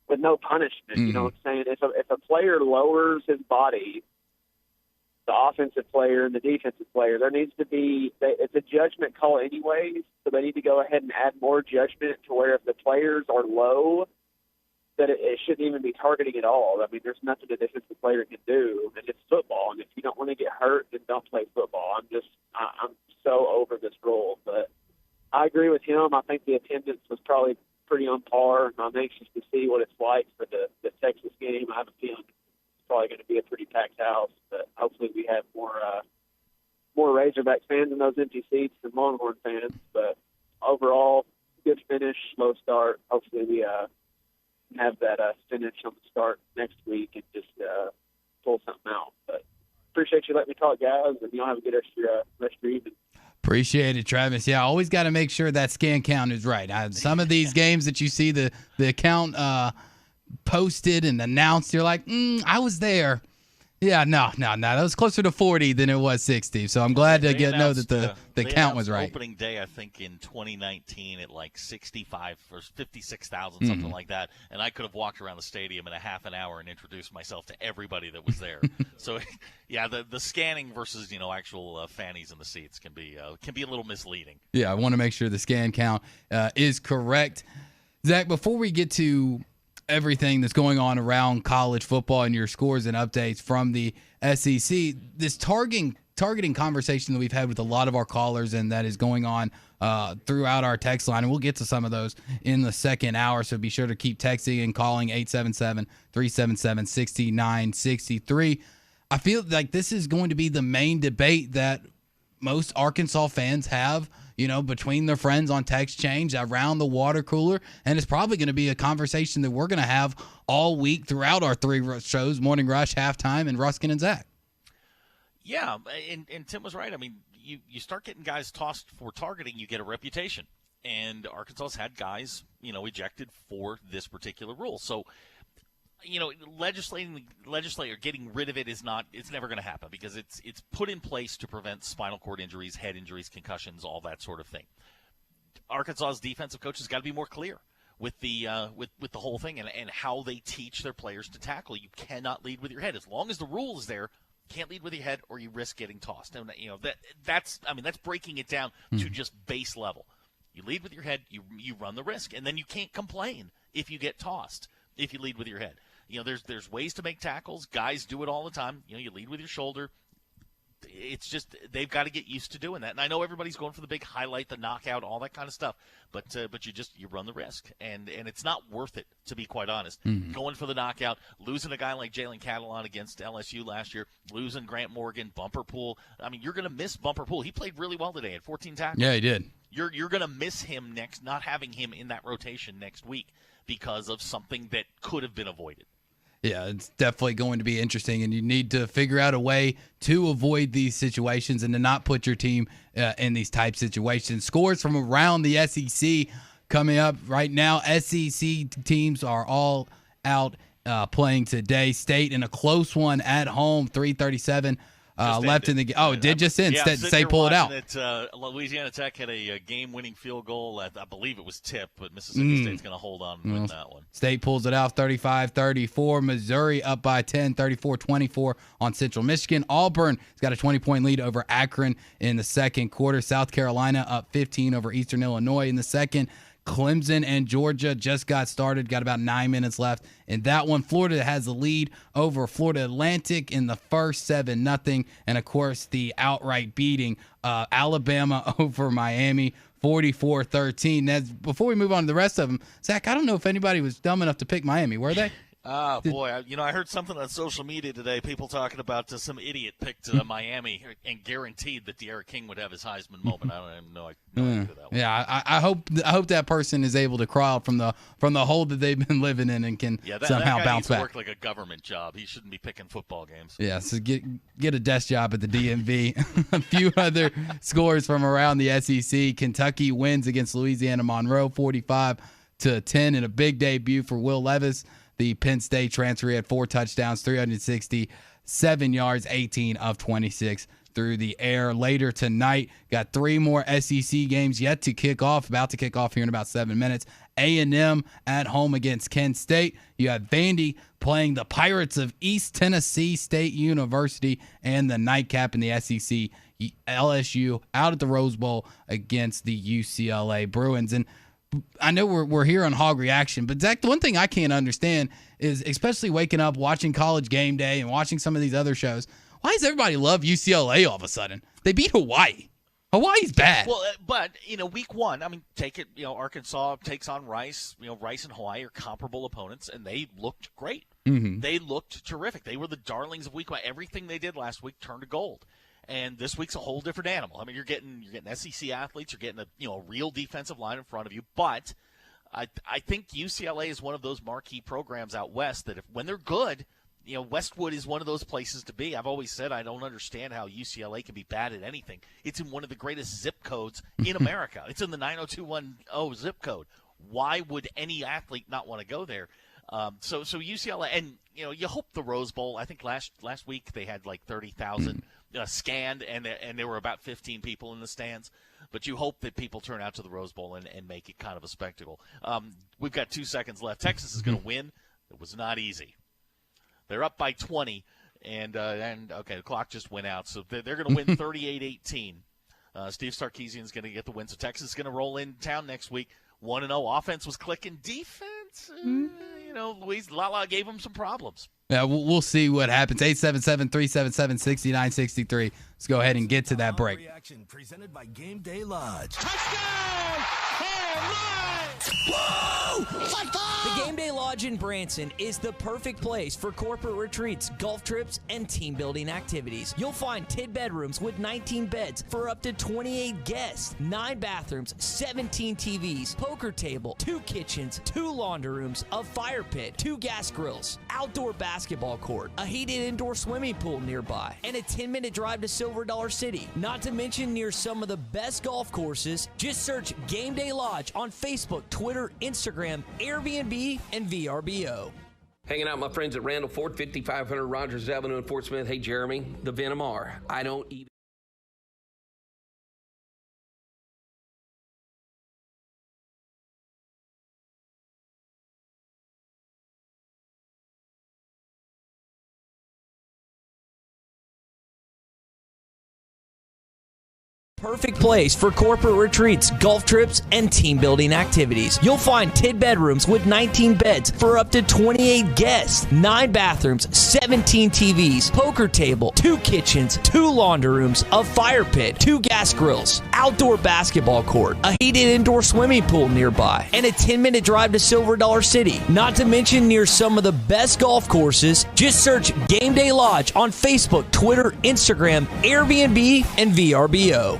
with no punishment. Mm-hmm. You know what I'm saying? If a player lowers his body, the offensive player and the defensive player, there needs to be, it's a judgment call anyways, so they need to go ahead and add more judgment to where if the players are low, that it shouldn't even be targeting at all. I mean, there's nothing a defensive player can do, and it's football. And if you don't want to get hurt, then don't play football. I'm so over this rule. But I agree with him. I think the attendance was probably pretty on par, and I'm anxious to see what it's like for the Texas game. I have a feeling it's probably going to be a pretty packed house, but hopefully we have more Razorback fans in those empty seats than Longhorn fans. But overall, good finish, slow start. Hopefully we have that finish on the start next week and just pull something out. But appreciate you letting me talk, guys, and y'all have a good rest of your evening. Appreciate it, Travis. Yeah, always got to make sure that scan count is right. Some of these games that you see the account posted and announced, you're like, I was there. Yeah, no. That was closer to 40 than it was 60. So I'm glad to know that the count was right. Opening day, I think, in 2019 at like 65 or 56,000, something like that. And I could have walked around the stadium in a half an hour and introduced myself to everybody that was there. So, yeah, the scanning versus actual fannies in the seats can be a little misleading. Yeah, I want to make sure the scan count is correct. Zach, before we get to everything that's going on around college football and your scores and updates from the SEC, this targeting conversation that we've had with a lot of our callers and that is going on throughout our text line, and we'll get to some of those in the second hour, so be sure to keep texting and calling 877-377-6963. I feel like this is going to be the main debate that most Arkansas fans have between their friends on text change around the water cooler. And it's probably going to be a conversation that we're going to have all week throughout our three shows, Morning Rush, Halftime, and Ruskin and Zach. Yeah, and Tim was right. I mean, you start getting guys tossed for targeting, you get a reputation. And Arkansas's had guys, ejected for this particular rule. So, legislator getting rid of it it's never going to happen because it's put in place to prevent spinal cord injuries, head injuries, concussions, all that sort of thing. Arkansas's defensive coaches got to be more clear with the whole thing and how they teach their players to tackle. You cannot lead with your head. As long as the rule is there, you can't lead with your head or you risk getting tossed. And that's breaking it down to just base level. You lead with your head, you run the risk, and then you can't complain if you get tossed if you lead with your head. There's ways to make tackles. Guys do it all the time. You lead with your shoulder. It's just they've got to get used to doing that. And I know everybody's going for the big highlight, the knockout, all that kind of stuff. But you run the risk, and it's not worth it, to be quite honest. Going for the knockout, losing a guy like Jalen Catalon against LSU last year, losing Grant Morgan, Bumper Pool. I mean, you're going to miss Bumper Pool. He played really well today at 14 tackles. Yeah, he did. You're going to miss him next, not having him in that rotation next week because of something that could have been avoided. Yeah, it's definitely going to be interesting, and you need to figure out a way to avoid these situations and to not put your team in these type situations. Scores from around the SEC coming up right now. SEC teams are all out playing today. State in a close one at home, 3:37 left in the game. Oh, it did just end. Yeah, State pull it out. Louisiana Tech had a game-winning field goal. I believe it was tipped, but Mississippi State's going to hold on and win that one. State pulls it out 35-34. Missouri up by 10, 34-24 on Central Michigan. Auburn's got a 20-point lead over Akron in the second quarter. South Carolina up 15 over Eastern Illinois in the second. Clemson and Georgia just got started, got about 9 minutes left in that one. Florida has the lead over Florida Atlantic in the first 7-0. And, of course, the outright beating Alabama over Miami, 44-13. Before we move on to the rest of them, Zach, I don't know if anybody was dumb enough to pick Miami, were they? Boy, I heard something on social media today, people talking about some idiot picked Miami and guaranteed that De'Ara King would have his Heisman moment. I don't even know who that was. Yeah, I hope that person is able to crawl from the hole that they've been living in and can somehow that guy bounce needs to back. work like a government job. He shouldn't be picking football games. Yeah, so get a desk job at the DMV. A few other scores from around the SEC. Kentucky wins against Louisiana Monroe 45-10 in a big debut for Will Levis. The Penn State transfer had 4 touchdowns, 367 yards, 18 of 26 through the air. Later tonight, got 3 more SEC games yet to kick off, about to kick off here in about 7 minutes. A&M at home against Kent State. You have Vandy playing the Pirates of East Tennessee State University, and the nightcap in the SEC, LSU out at the Rose Bowl against the UCLA Bruins. And I know we're here on Hog Reaction, but Zach, the one thing I can't understand is, especially waking up, watching College Game Day and watching some of these other shows, why does everybody love UCLA all of a sudden? They beat Hawaii. Hawaii's bad. Well, but, week one, take it, Arkansas takes on Rice. Rice and Hawaii are comparable opponents, and they looked great. Mm-hmm. They looked terrific. They were the darlings of week one. Everything they did last week turned to gold. And this week's a whole different animal. You're getting SEC athletes. You're getting a real defensive line in front of you. But I think UCLA is one of those marquee programs out west that when they're good, Westwood is one of those places to be. I've always said I don't understand how UCLA can be bad at anything. It's in one of the greatest zip codes in America. It's in the 90210 zip code. Why would any athlete not want to go there? So UCLA, and you hope the Rose Bowl. I think last week they had like 30,000 scanned, and there were about 15 people in the stands. But you hope that people turn out to the Rose Bowl and make it kind of a spectacle. We've got 2 seconds left. Texas is going to win. It was not easy. They're up by 20, and okay, the clock just went out, so they're going to win 38-18. Steve Sarkisian's going to get the win, so Texas is going to roll in town next week. 1-0. Offense was clicking. Defense, Luis Lala gave them some problems. Yeah, we'll see what happens. 877-377-6963. Let's go ahead and get to that break. Reaction presented by Game Day Lodge. Touchdown! Whoa! The Game Day Lodge in Branson is the perfect place for corporate retreats, golf trips, and team building activities. You'll find 10 bedrooms with 19 beds for up to 28 guests, 9 bathrooms, 17 TVs, poker table, 2 kitchens, 2 laundry rooms, a fire pit, 2 gas grills, outdoor bathrooms, basketball court, a heated indoor swimming pool nearby, and a 10-minute drive to Silver Dollar City. Not to mention near some of the best golf courses. Just search Game Day Lodge on Facebook, Twitter, Instagram, Airbnb, and VRBO. Hanging out with my friends at Randall Ford, 5500 Rogers Avenue in Fort Smith. Hey, Jeremy, the Venom R. I don't even. Perfect place for corporate retreats, golf trips, and team building activities. You'll find 10 bedrooms with 19 beds for up to 28 guests, 9 bathrooms, 17 TVs, poker table, 2 kitchens, 2 laundry rooms, a fire pit, 2 gas grills, outdoor basketball court, a heated indoor swimming pool nearby, and a 10-minute drive to Silver Dollar City. Not to mention near some of the best golf courses. Just search Game Day Lodge on Facebook, Twitter, Instagram, Airbnb, and VRBO.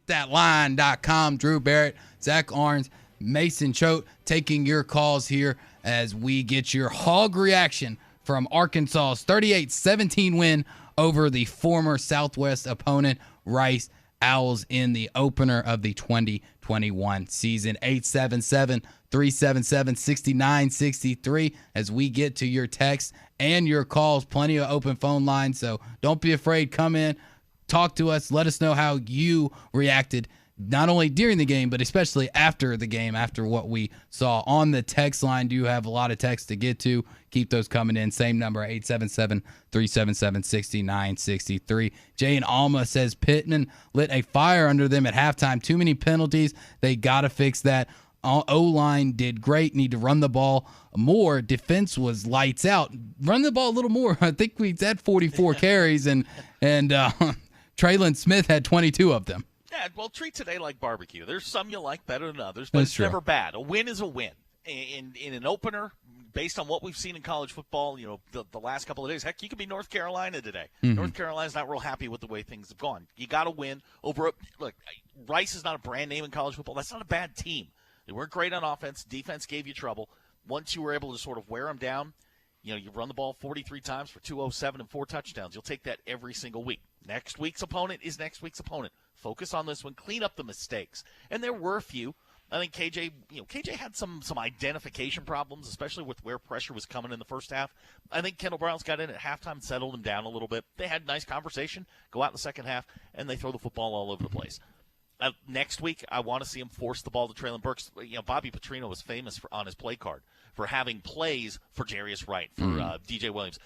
HitThatLine.com. Drew Barrett, Zach Arns, Mason Choate taking your calls here as we get your hog reaction from Arkansas's 38-17 win over the former Southwest opponent, Rice Owls, in the opener of the 2021 season. 877-377-6963 as we get to your texts and your calls. Plenty of open phone lines, so don't be afraid. Come in, talk to us, let us know how you reacted not only during the game, but especially after the game, after what we saw on the text line. Do you have a lot of texts to get to? Keep those coming in. Same number, 877-377-6963. Jay in Alma says Pittman lit a fire under them at halftime. Too many penalties. They got to fix that. O-line did great. Need to run the ball more. Defense was lights out. Run the ball a little more. I think we had 44 carries, and Traylon Smith had 22 of them. Yeah, well, treat today like barbecue. There's some you like better than others, but That's it's true. never bad. A win is a win. In an opener, based on what we've seen in college football, the last couple of days, heck, you could be North Carolina today. Mm-hmm. North Carolina's not real happy with the way things have gone. You got to win over look, Rice is not a brand name in college football. That's not a bad team. They weren't great on offense. Defense gave you trouble. Once you were able to sort of wear them down, you run the ball 43 times for 207 and 4 touchdowns. You'll take that every single week. Next week's opponent is next week's opponent. Focus on this one. Clean up the mistakes. And there were a few. I think KJ had some identification problems, especially with where pressure was coming in the first half. I think Kendall Brown's got in at halftime, settled him down a little bit. They had a nice conversation, go out in the second half, and they throw the football all over the place. Next week, I want to see him force the ball to Traylon Burks. Bobby Petrino was famous on his play card for having plays for Jarius Wright, for DJ Williams,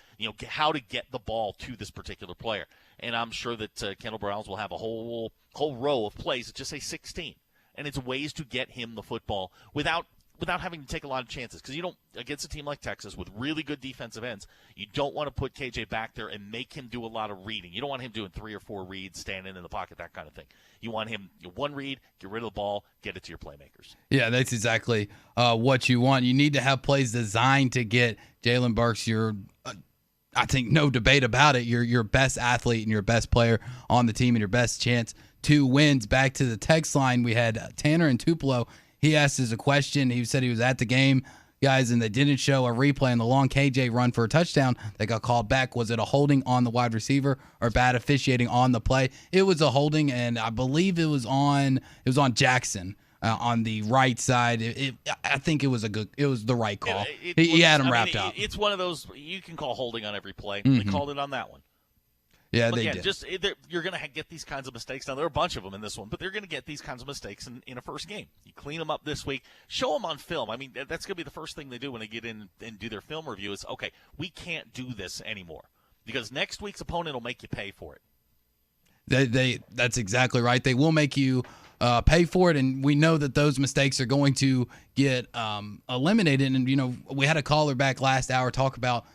how to get the ball to this particular player. And I'm sure that Kendall Browns will have a whole row of plays that just say 16. And it's ways to get him the football without having to take a lot of chances. Because you don't, against a team like Texas with really good defensive ends, you don't want to put KJ back there and make him do a lot of reading. You don't want him doing 3 or 4 reads, standing in the pocket, that kind of thing. You want him, one read, get rid of the ball, get it to your playmakers. Yeah, that's exactly what you want. You need to have plays designed to get Jalen Burks I think no debate about it, your best athlete and your best player on the team and your best chance to wins. Back to the text line, we had Tanner in Tupelo. He asked us a question. He said he was at the game, guys, and they didn't show a replay on the long KJ run for a touchdown that got called back. Was it a holding on the wide receiver or bad officiating on the play? It was a holding, and I believe it was on Jackson. On the right side, I think it was the right call. He had him wrapped up. It's one of those you can call holding on every play. Mm-hmm. They called it on that one. Yeah, But they again, did. You're going to get these kinds of mistakes. Now, there are a bunch of them in this one, but they're going to get these kinds of mistakes in a first game. You clean them up this week. Show them on film. I mean, that's going to be the first thing they do when they get in and do their film review is, okay, we can't do this anymore because next week's opponent will make you pay for it. That's exactly right. They will make you pay for it, and we know that those mistakes are going to get eliminated. And, we had a caller back last hour talk about,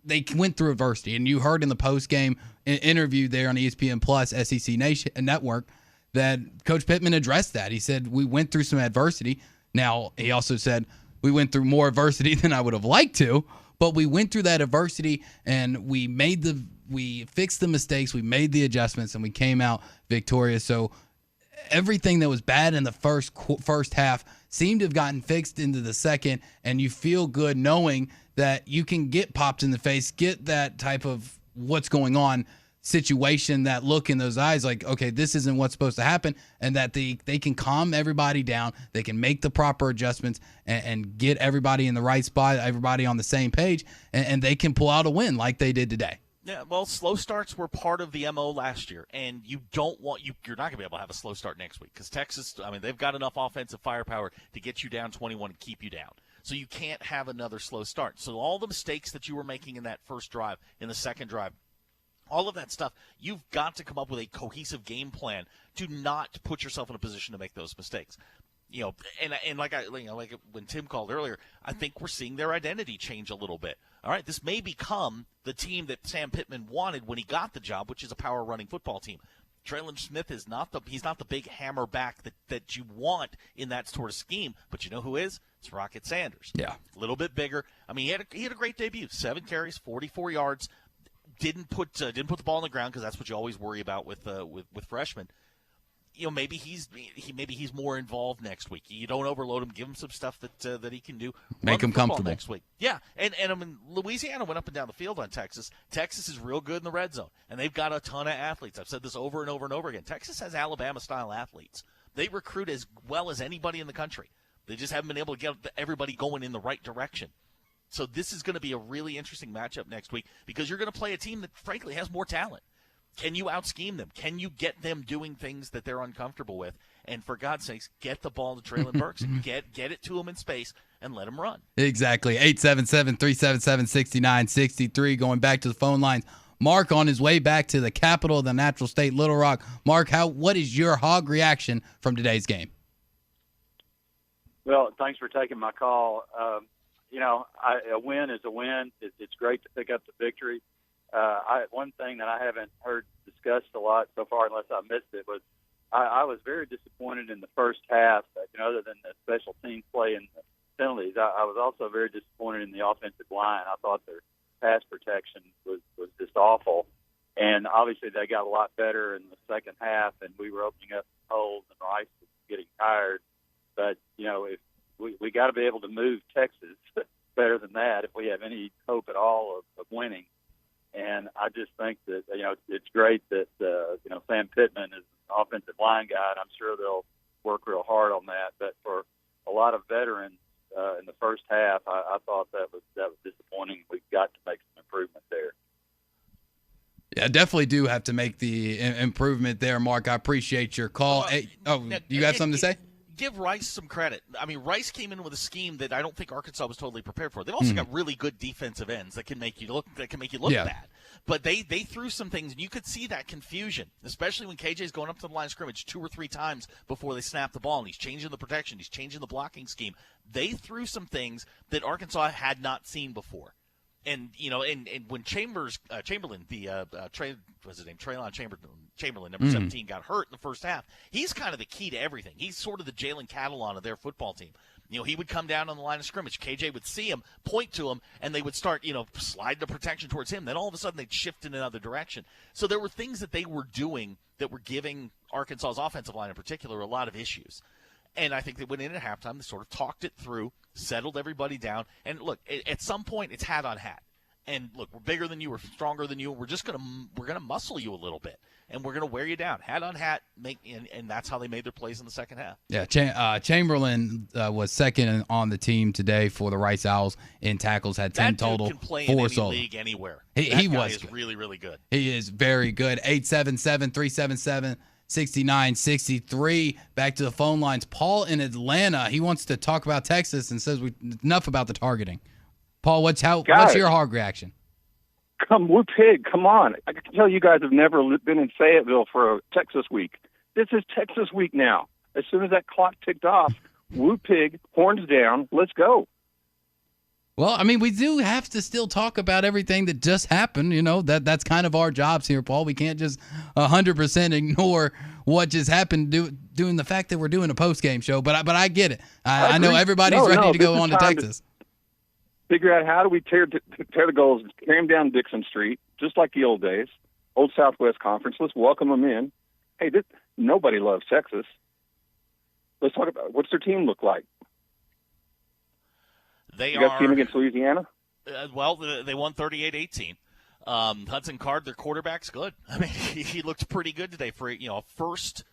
they went through adversity, and you heard in the post-game interview there on ESPN Plus, SEC Nation Network, that Coach Pittman addressed that. He said, we went through some adversity. Now, he also said, we went through more adversity than I would have liked to, but we went through that adversity, and we fixed the mistakes, we made the adjustments, and we came out victorious. So everything that was bad in the first half seemed to have gotten fixed into the second, and you feel good knowing that you can get popped in the face, get that type of what's going on situation, that look in those eyes like, okay, this isn't what's supposed to happen, and that they can calm everybody down, they can make the proper adjustments and get everybody in the right spot, everybody on the same page, and they can pull out a win like they did today. Yeah, well, slow starts were part of the MO last year, and you're not going to be able to have a slow start next week because Texas, they've got enough offensive firepower to get you down 21 and keep you down. So you can't have another slow start. So all the mistakes that you were making in that first drive, in the second drive, all of that stuff, you've got to come up with a cohesive game plan to not put yourself in a position to make those mistakes. And like when Tim called earlier, I think we're seeing their identity change a little bit. All right, this may become the team that Sam Pittman wanted when he got the job, which is a power running football team. Traylon Smith is not the big hammer back that you want in that sort of scheme, but you know who is? It's Rocket Sanders. Yeah, a little bit bigger. I mean, he had a great debut. 7 carries, 44 yards. Didn't put the ball on the ground because that's what you always worry about with freshmen. maybe he's more involved next week. You don't overload him. Give him some stuff that he can do. Make him comfortable next week. Yeah, and I mean, Louisiana went up and down the field on Texas. Texas is real good in the red zone, and they've got a ton of athletes. I've said this over and over and over again. Texas has Alabama-style athletes. They recruit as well as anybody in the country. They just haven't been able to get everybody going in the right direction. So this is going to be a really interesting matchup next week because you're going to play a team that, frankly, has more talent. Can you out-scheme them? Can you get them doing things that they're uncomfortable with? And for God's sakes, get the ball to Traylon Burks. Get it to him in space and let him run. Exactly. 877-377-6963. Going back to the phone lines. Mark on his way back to the capital of the natural state, Little Rock. Mark, what is your Hog reaction from today's game? Well, thanks for taking my call. A win is a win. It's great to pick up the victory. One thing that I haven't heard discussed a lot so far, unless I missed it, was I was very disappointed in the first half. Other than the special team play and the penalties, I was also very disappointed in the offensive line. I thought their pass protection was just awful, and obviously they got a lot better in the second half, and we were opening up holes, and Rice was getting tired. But if we got to be able to move Texas better than that if we have any hope at all of winning. And I just think that, it's great that, Sam Pittman is an offensive line guy, and I'm sure they'll work real hard on that. But for a lot of veterans in the first half, I thought that was disappointing. We've got to make some improvement there. Yeah, definitely do have to make the improvement there, Mark. I appreciate your call. You have something to say? Give Rice some credit. I mean, Rice came in with a scheme that I don't think Arkansas was totally prepared for. They've also got really good defensive ends that can make you look bad. But they threw some things, and you could see that confusion, especially when KJ's going up to the line of scrimmage 2 or 3 times before they snap the ball, and he's changing the protection, he's changing the blocking scheme. They threw some things that Arkansas had not seen before. And when Chamberlain, Traylon Chamberlain, number 17, got hurt in the first half, he's kind of the key to everything. He's sort of the Jalen Catalon of their football team. He would come down on the line of scrimmage. KJ would see him, point to him, and they would start, slide the protection towards him. Then all of a sudden they'd shift in another direction. So there were things that they were doing that were giving Arkansas's offensive line in particular a lot of issues. And I think they went in at halftime, they sort of talked it through, settled everybody down. And look, at some point it's hat on hat. And look, we're bigger than you, we're stronger than you. We're gonna muscle you a little bit, and we're gonna wear you down, hat on hat. And that's how they made their plays in the second half. Yeah, Chamberlain was second on the team today for the Rice Owls in tackles. Had 10 total. That dude can play 4 in any solo. league anywhere. He was good. really, really good. He is very good. 877-377-6963. Back to the phone lines. Paul in Atlanta. He wants to talk about Texas and says enough about the targeting. Paul, what's your Hog reaction? We're pig. Come on. I can tell you guys have never been in Fayetteville for a Texas week. This is Texas week now. As soon as that clock ticked off, woo pig, horns down, let's go. Well, I mean, we do have to still talk about everything that just happened. That's kind of our jobs here, Paul. We can't just 100% ignore what just happened doing the fact that we're doing a post-game show. But I get it. I know everybody's ready to go on to Texas. Figure out how do we tear the goals, tear them down Dixon Street, just like the old days, old Southwest Conference. Let's welcome them in. Hey, nobody loves Texas. Let's talk about what's their team look like. You got a team against Louisiana? They won 38-18. Hudson Card, their quarterback's good. I mean, he looked pretty good today for a first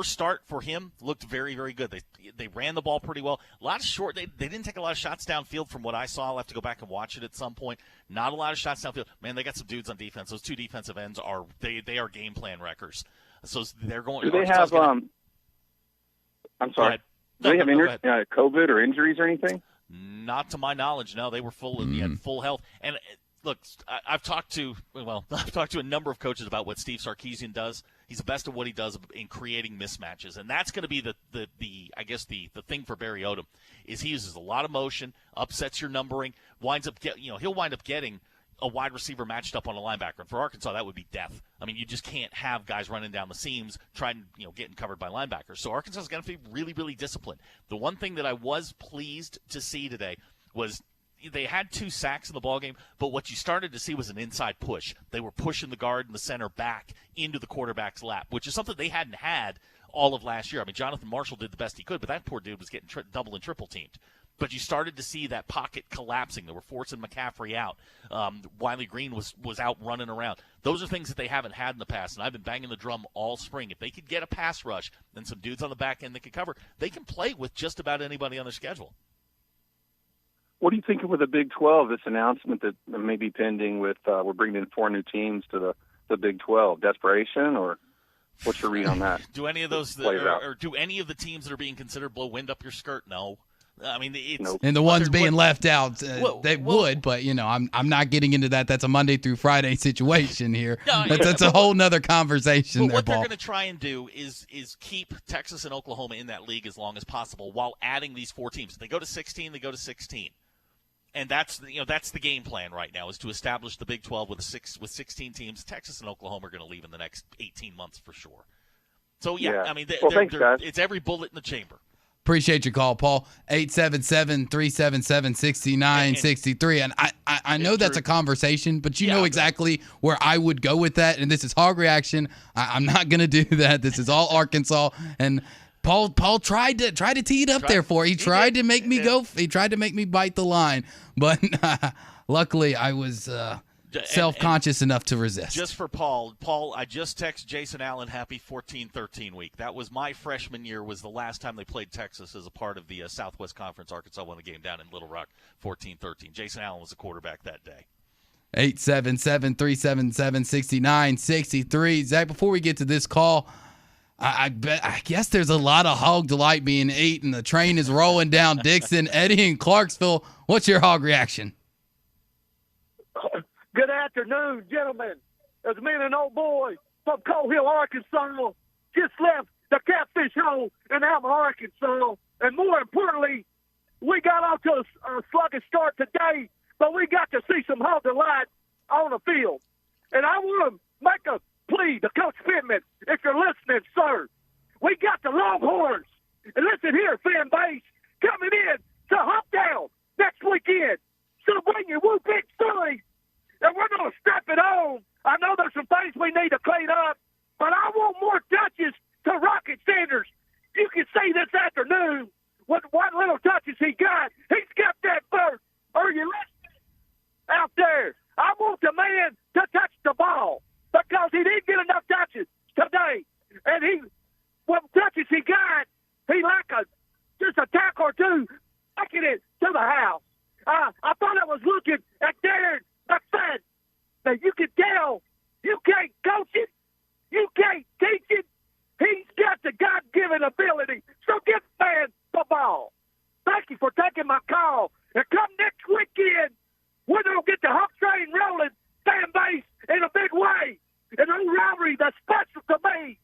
start for him. Looked very, very good. They ran the ball pretty well. A lot of short. They didn't take a lot of shots downfield from what I saw. I'll have to go back and watch it at some point. Not a lot of shots downfield. Man, they got some dudes on defense. Those 2 defensive ends are game plan wreckers. So they're going. Do they have? I'm sorry. Do they have COVID or injuries or anything? Not to my knowledge. No, they were full health. And look, I've talked to a number of coaches about what Steve Sarkisian does. He's the best at what he does in creating mismatches, and that's going to be the thing for Barry Odom is he uses a lot of motion, upsets your numbering, he'll wind up getting a wide receiver matched up on a linebacker. And for Arkansas, that would be death. I mean, you just can't have guys running down the seams trying getting covered by linebackers. So Arkansas is going to be really, really disciplined. The one thing that I was pleased to see today was they had 2 sacks in the ballgame, but what you started to see was an inside push. They were pushing the guard and the center back into the quarterback's lap, which is something they hadn't had all of last year. I mean, Jonathan Marshall did the best he could, but that poor dude was getting double and triple teamed. But you started to see that pocket collapsing. They were forcing McCaffrey out. Wiley Green was out running around. Those are things that they haven't had in the past, and I've been banging the drum all spring. If they could get a pass rush and some dudes on the back end that could cover, they can play with just about anybody on their schedule. What do you think with the Big 12, this announcement that may be pending with we're bringing in 4 new teams to the Big 12? Desperation, or what's your read on that? Do any of those, or do any of the teams that are being considered blow wind up your skirt? No. I mean, it's and the ones being left out, they would, but I'm not getting into that. That's a Monday through Friday situation here. That's a whole nother conversation. But what they're going to try and do is keep Texas and Oklahoma in that league as long as possible while adding these 4 teams. If they go to 16, they go to 16. And that's the game plan right now, is to establish the Big 12 with 16 teams. Texas and Oklahoma are going to leave in the next 18 months for sure. So I mean, it's every bullet in the chamber. Appreciate your call, Paul. 877-377-6963. And I know that's a conversation, but you know exactly where I would go with that. And this is Hog Reaction. I'm not going to do that. This is all Arkansas. And Paul tried to tee it up there for you. He tried to make me go. He tried to make me bite the line. But luckily, I was self-conscious enough to resist. Just for Paul, I just texted Jason Allen happy 14-13 week. That was my freshman year, was the last time they played Texas as a part of the Southwest Conference. Arkansas won the game down in Little Rock 14-13. Jason Allen was the quarterback that day. 877-377-6963. Zach, before we get to this call, I guess there's a lot of hog delight being eaten. The train is rolling down Dixon. Eddie in Clarksville, what's your hog reaction? Good afternoon, gentlemen. It's me and an old boy from Coal Hill, Arkansas. Just left the Catfish Hole in Alma, Arkansas. And more importantly, we got off to a sluggish start today, but we got to see some hog delight on the field. And I want to make a plea to Coach Pittman, if you're listening, sir. We got the Longhorns. And listen here, fan base, coming in to Hoptown next weekend. So bring your Woo Big Silly. And we're going to step it on. I know there's some things we need to clean up, but I want more touches to Rocket Sanders. You can see this afternoon what little touches he got. He's got that first. Are you listening out there? I want the man to touch the ball because he didn't get enough touches today. And what touches he got, he like just a tackle or two, taking it to the house. I thought I was looking at Darren McFadden. That you can tell you can't coach it, you can't teach it. He's got the God-given ability. So give the man the ball. Thank you for taking my call. And come next weekend, we're going to get the Hawk train rolling, fan base, in a big way. And a rivalry that's special to me.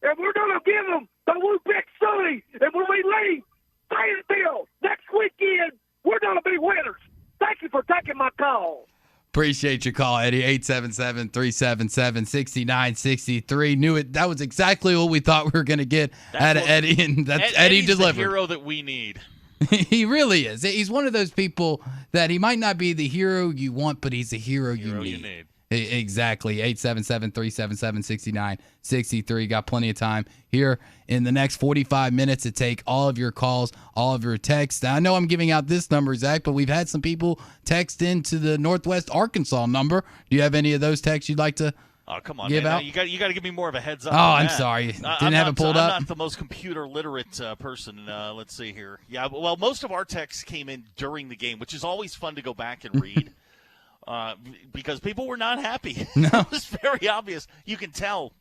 And we're going to give them the Woo Big Sully. And when we leave Fayetteville next weekend, we're going to be winners. Thank you for taking my call. Appreciate your call, Eddie. 877-377-6963. Knew it. That was exactly what we thought we were going to get out of Eddie, and that's Eddie delivered. The hero that we need. He really is. He's one of those people that he might not be the hero you want, but he's the hero you need. Exactly. 877-377-6963. Got plenty of time here in the next 45 minutes to take all of your calls, all of your texts. Now, I know I'm giving out this number, Zach, but we've had some people text into the Northwest Arkansas number. Do you have any of those texts you'd like to come on, give man. out? You got to give me more of a heads up. Oh, I'm sorry. Didn't have it pulled up. I'm not the most computer literate person. Let's see here. Yeah, well, most of our texts came in during the game, which is always fun to go back and read. Because people were not happy. No. It was very obvious. You can tell,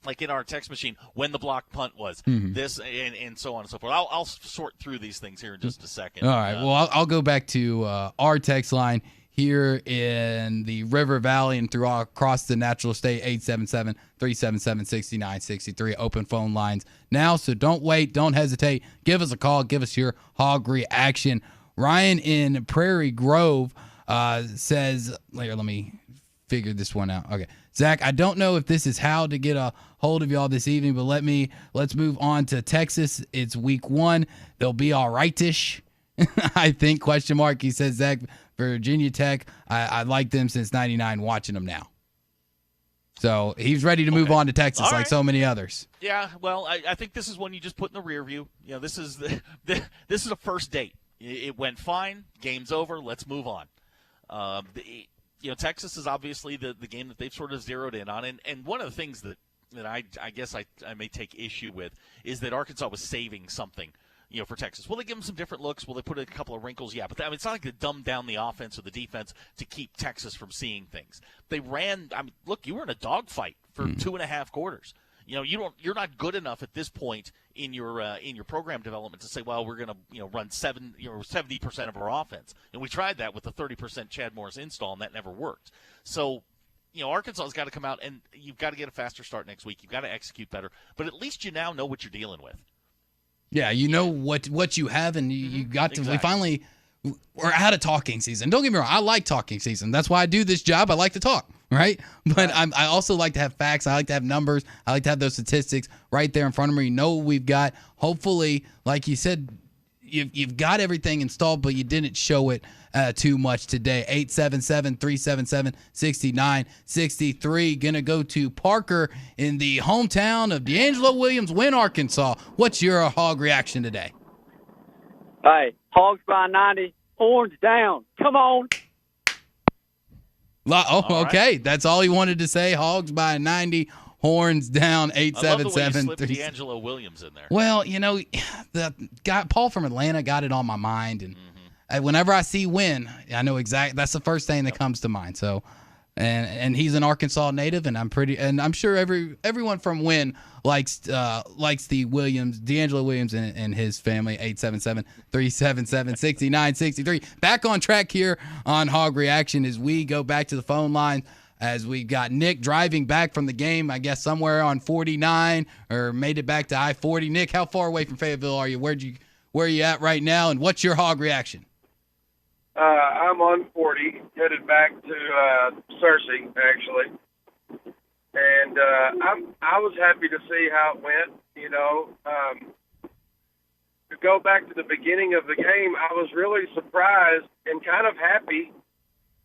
like in our text machine, when the block punt was. This and so on and so forth. I'll sort through these things here in just a second. All right. Well, I'll go back to our text line here in the River Valley and across the Natural State. 877-377-6963. Open phone lines now, so don't wait. Don't hesitate. Give us a call. Give us your hog reaction. Ryan in Prairie Grove says, let me figure this one out. Okay. Zach, I don't know if this is how to get a hold of y'all this evening, but let's move on to Texas. It's week 1. They'll be all right-ish, I think, question mark. He says, Zach, Virginia Tech, I like them since 99, watching them now. So he's ready to move on to Texas like so many others. Yeah, well, I think this is one you just put in the rear view. You know, this is this is a first date. It went fine. Game's over. Let's move on. Texas is obviously the game that they've sort of zeroed in on. And one of the things that I guess I may take issue with is that Arkansas was saving something, for Texas. Will they give them some different looks? Will they put in a couple of wrinkles? Yeah, but it's not like they dumbed down the offense or the defense to keep Texas from seeing things. They ran. Look, you were in a dogfight for 2.5 quarters. You're not good enough at this point in your program development to say, well, we're going to run 70% of our offense, and we tried that with the 30% Chad Morris install, and that never worked. So, Arkansas's got to come out, and you've got to get a faster start next week. You've got to execute better, but at least you now know what you're dealing with. Yeah, you know what you have, and you got to. Exactly. We're out of talking season. Don't get me wrong, I like talking season. That's why I do this job. I like to talk, right? But I also like to have facts. I like to have numbers. I like to have those statistics right there in front of me. You know what we've got. Hopefully, like you said, you've got everything installed, but you didn't show it too much today. 877-377-6963. Going to go to Parker in the hometown of D'Angelo Williams, Wynne, Arkansas. What's your Hog reaction today? Hey, Hogs by 90, horns down. Come on. Okay. That's all he wanted to say. Hogs by 90, horns down. 877. Slip D'Angelo Williams in there. Well, the guy Paul from Atlanta got it on my mind, and whenever I see Wynne, I know exactly. That's the first thing that comes to mind. So, and he's an Arkansas native, and I'm sure everyone from Wynne likes the Williams, D'Angelo Williams and his family. 877-377-6963. Back on track here on Hog Reaction as we go back to the phone line, as we got Nick driving back from the game, I guess somewhere on 49 or made it back to I-40. Nick, how far away from Fayetteville are you? Where are you at right now, and what's your Hog reaction? I'm on 40, headed back to Searcy, actually. And I was happy to see how it went, To go back to the beginning of the game, I was really surprised and kind of happy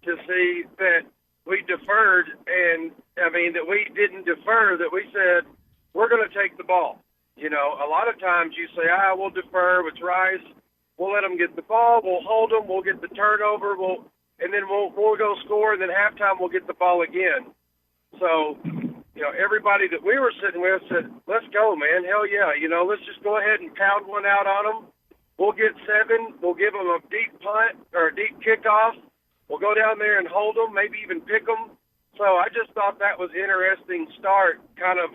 to see that we deferred, and, that we didn't defer, that we said, we're going to take the ball. A lot of times you say, we'll defer with Rice. We'll let them get the ball. We'll hold them. We'll get the turnover. And then we'll go score. And then halftime we'll get the ball again. So, everybody that we were sitting with said, let's go, man. Hell yeah. Let's just go ahead and pound one out on them. We'll get 7. We'll give them a deep punt or a deep kickoff. We'll go down there and hold them, maybe even pick them. So I just thought that was interesting start, kind of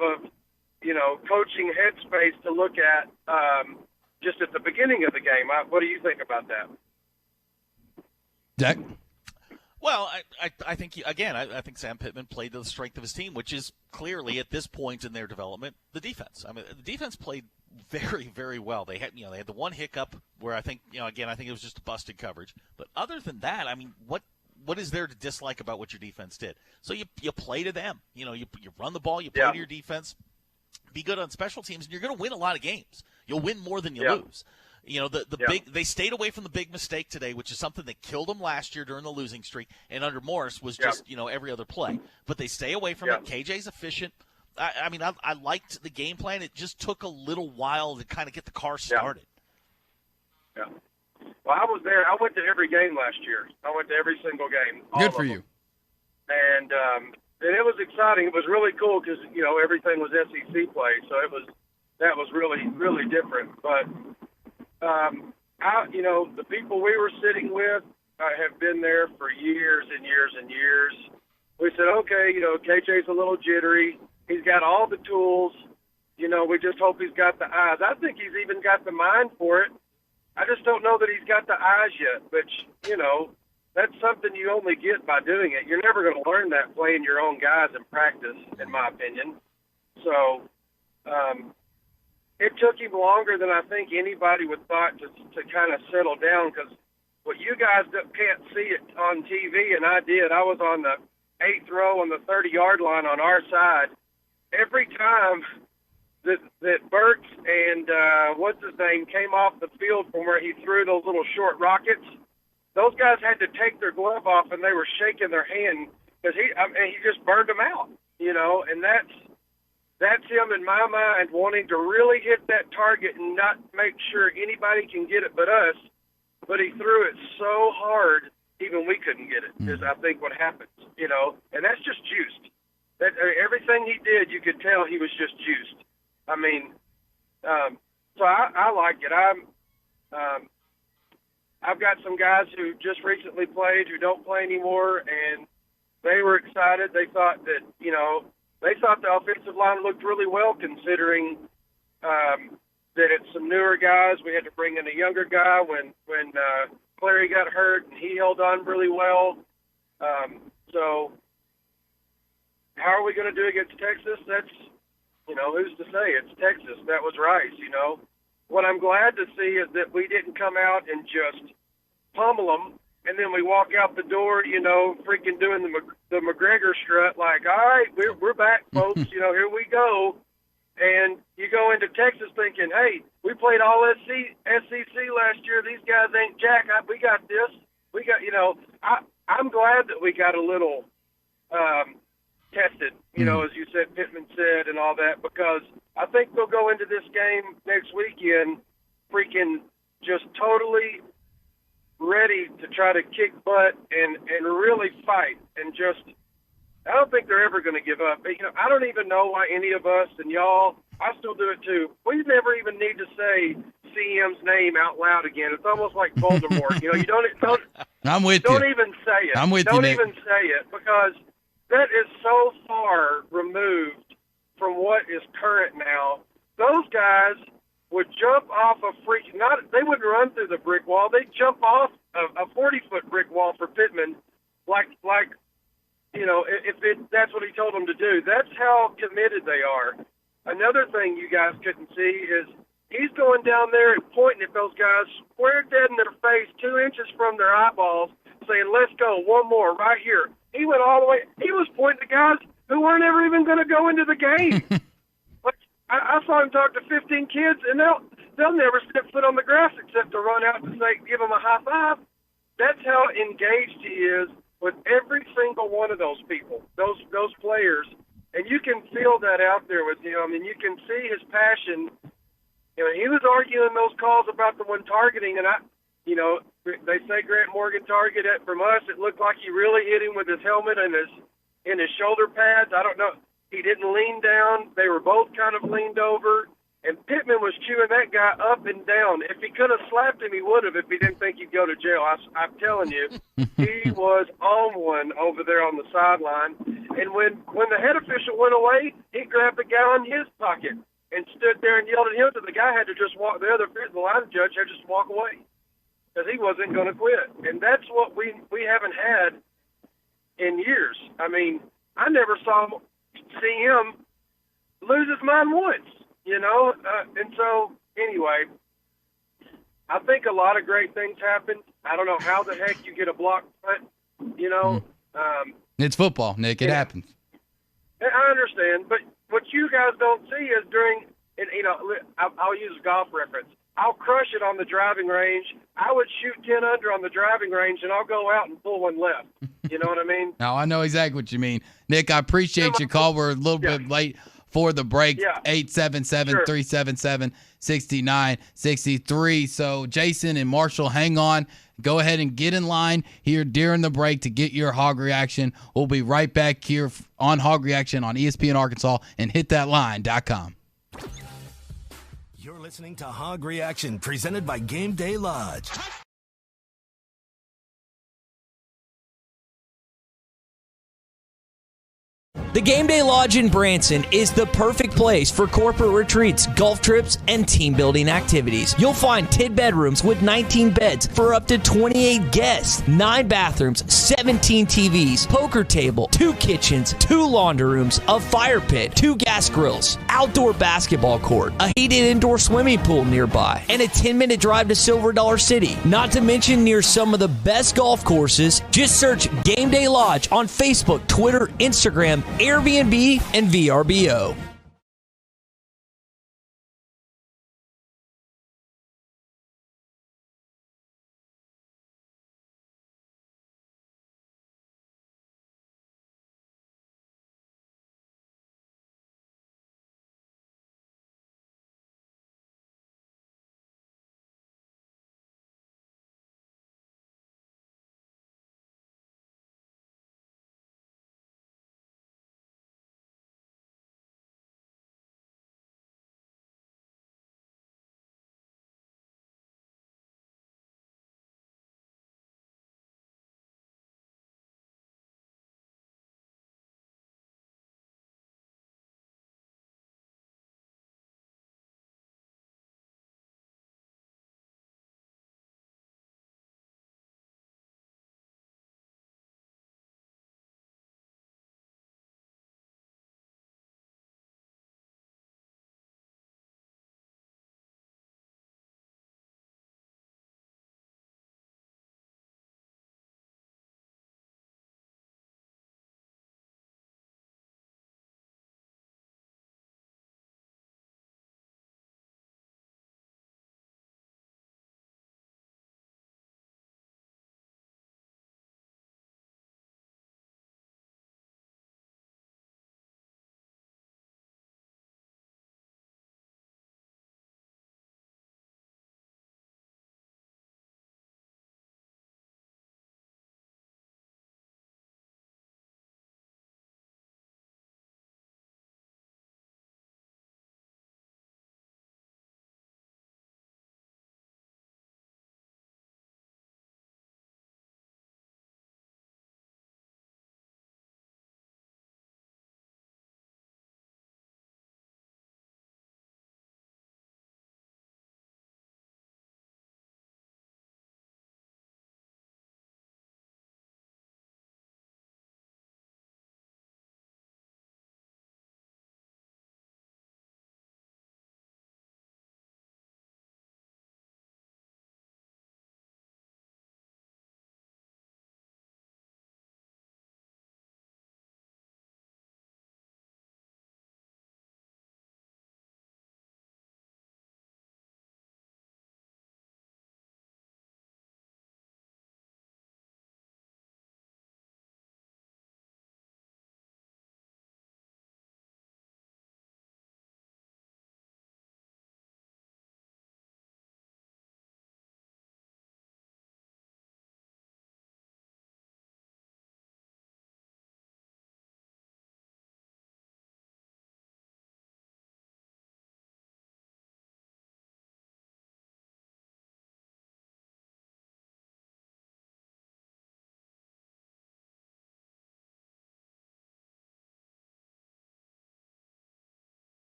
coaching headspace to look at just at the beginning of the game. What do you think about that? Jack? Well, I think, I think Sam Pittman played to the strength of his team, which is clearly at this point in their development, the defense. The defense played very, very well. They had the one hiccup where I think, I think it was just busted coverage. But other than that, what is there to dislike about what your defense did? So you play to them. You run the ball, you play to your defense, be good on special teams, and you're going to win a lot of games. You'll win more than you lose. They stayed away from the big mistake today, which is something that killed them last year during the losing streak, and under Morris was just every other play. But they stay away from it. KJ's efficient. I liked the game plan. It just took a little while to kind of get the car started. Yeah. Well, I was there. I went to every game last year. I went to every single game. Good for you. And it was exciting. It was really cool because everything was SEC play, so that was really, really different. But the people we were sitting with have been there for years and years and years. We said, okay, KJ's a little jittery. He's got all the tools. We just hope he's got the eyes. I think he's even got the mind for it. I just don't know that he's got the eyes yet, which, that's something you only get by doing it. You're never going to learn that playing your own guys in practice, in my opinion. So it took him longer than I think anybody would thought to kind of settle down, because what you guys can't see it on TV, and I did. I was on the 8th row on the 30-yard line on our side. Every time that Burks and what's his name came off the field from where he threw those little short rockets, those guys had to take their glove off, and they were shaking their hand because he just burned them out. and that's him in my mind wanting to really hit that target and not make sure anybody can get it but us. But he threw it so hard, even we couldn't get it, is I think what happens, and that's just juiced. Everything he did, you could tell he was just juiced. I mean, so I like it. I've got some guys who just recently played who don't play anymore, and they were excited. They thought that, they thought the offensive line looked really well considering that it's some newer guys. We had to bring in a younger guy when Clary got hurt, and he held on really well. So how are we going to do against Texas? That's, who's to say? It's Texas. That was Rice, What I'm glad to see is that we didn't come out and just pummel them, and then we walk out the door, freaking doing the McGregor strut, like, all right, we're back, folks, here we go. And you go into Texas thinking, hey, we played all SEC last year. These guys ain't jack. We got this. We got, I'm glad that we got a little tested, as you said, Pittman said, and all that, because I think they'll go into this game next weekend freaking just totally ready to try to kick butt and really fight and just – I don't think they're ever going to give up. I don't even know why any of us, and y'all, I still do it too, we never even need to say CM's name out loud again. It's almost like Voldemort. You don't I'm with don't you. even say it. I'm with don't you, Nick. even say it, because that is so far removed from what is current now. Those guys would jump off a they wouldn't run through the brick wall. They'd jump off a 40-foot brick wall for Pittman like if that's what he told them to do. That's how committed they are. Another thing you guys couldn't see is he's going down there and pointing at those guys square dead in their face, 2 inches from their eyeballs, saying, let's go, one more, right here. He went all the way. He was pointing to guys who weren't ever even going to go into the game. I saw him talk to 15 kids, and they'll never step foot on the grass except to run out and say, give them a high five. That's how engaged he is with every single one of those people, those players, and you can feel that out there with him, and you can see his passion. He was arguing those calls about the one targeting, and they say Grant Morgan targeted from us. It looked like he really hit him with his helmet and his shoulder pads. I don't know. He didn't lean down. They were both kind of leaned over. And Pittman was chewing that guy up and down. If he could have slapped him, he would have if he didn't think he'd go to jail. I'm telling you, he was on one over there on the sideline. And when the head official went away, he grabbed the guy in his pocket and stood there and yelled at him until the guy had to just walk. The line judge had to just walk away because he wasn't going to quit. And that's what we haven't had in years. I mean, I never see him lose his mind once. And so, anyway, I think a lot of great things happen. I don't know how the heck you get a block punt, It's football, Nick. It happens. I understand, but what you guys don't see is I'll use a golf reference. I'll crush it on the driving range. I would shoot 10 under on the driving range, and I'll go out and pull one left. You know what I mean? No, I know exactly what you mean. Nick, I appreciate your call. We're a little bit late for the break. 877-377-6963. So Jason and Marshall, hang on. Go ahead and get in line here during the break to get your Hog Reaction. We'll be right back here on Hog Reaction on ESPN Arkansas and hitthatline.com. You're listening to Hog Reaction, presented by Game Day Lodge. The Game Day Lodge in Branson is the perfect place for corporate retreats, golf trips, and team building activities. You'll find 10 bedrooms with 19 beds for up to 28 guests, 9 bathrooms, 17 TVs, poker table, 2 kitchens, 2 laundry rooms, a fire pit, 2 gas grills, outdoor basketball court, a heated indoor swimming pool nearby, and a 10-minute drive to Silver Dollar City. Not to mention near some of the best golf courses. Just search Game Day Lodge on Facebook, Twitter, Instagram, Airbnb, and VRBO.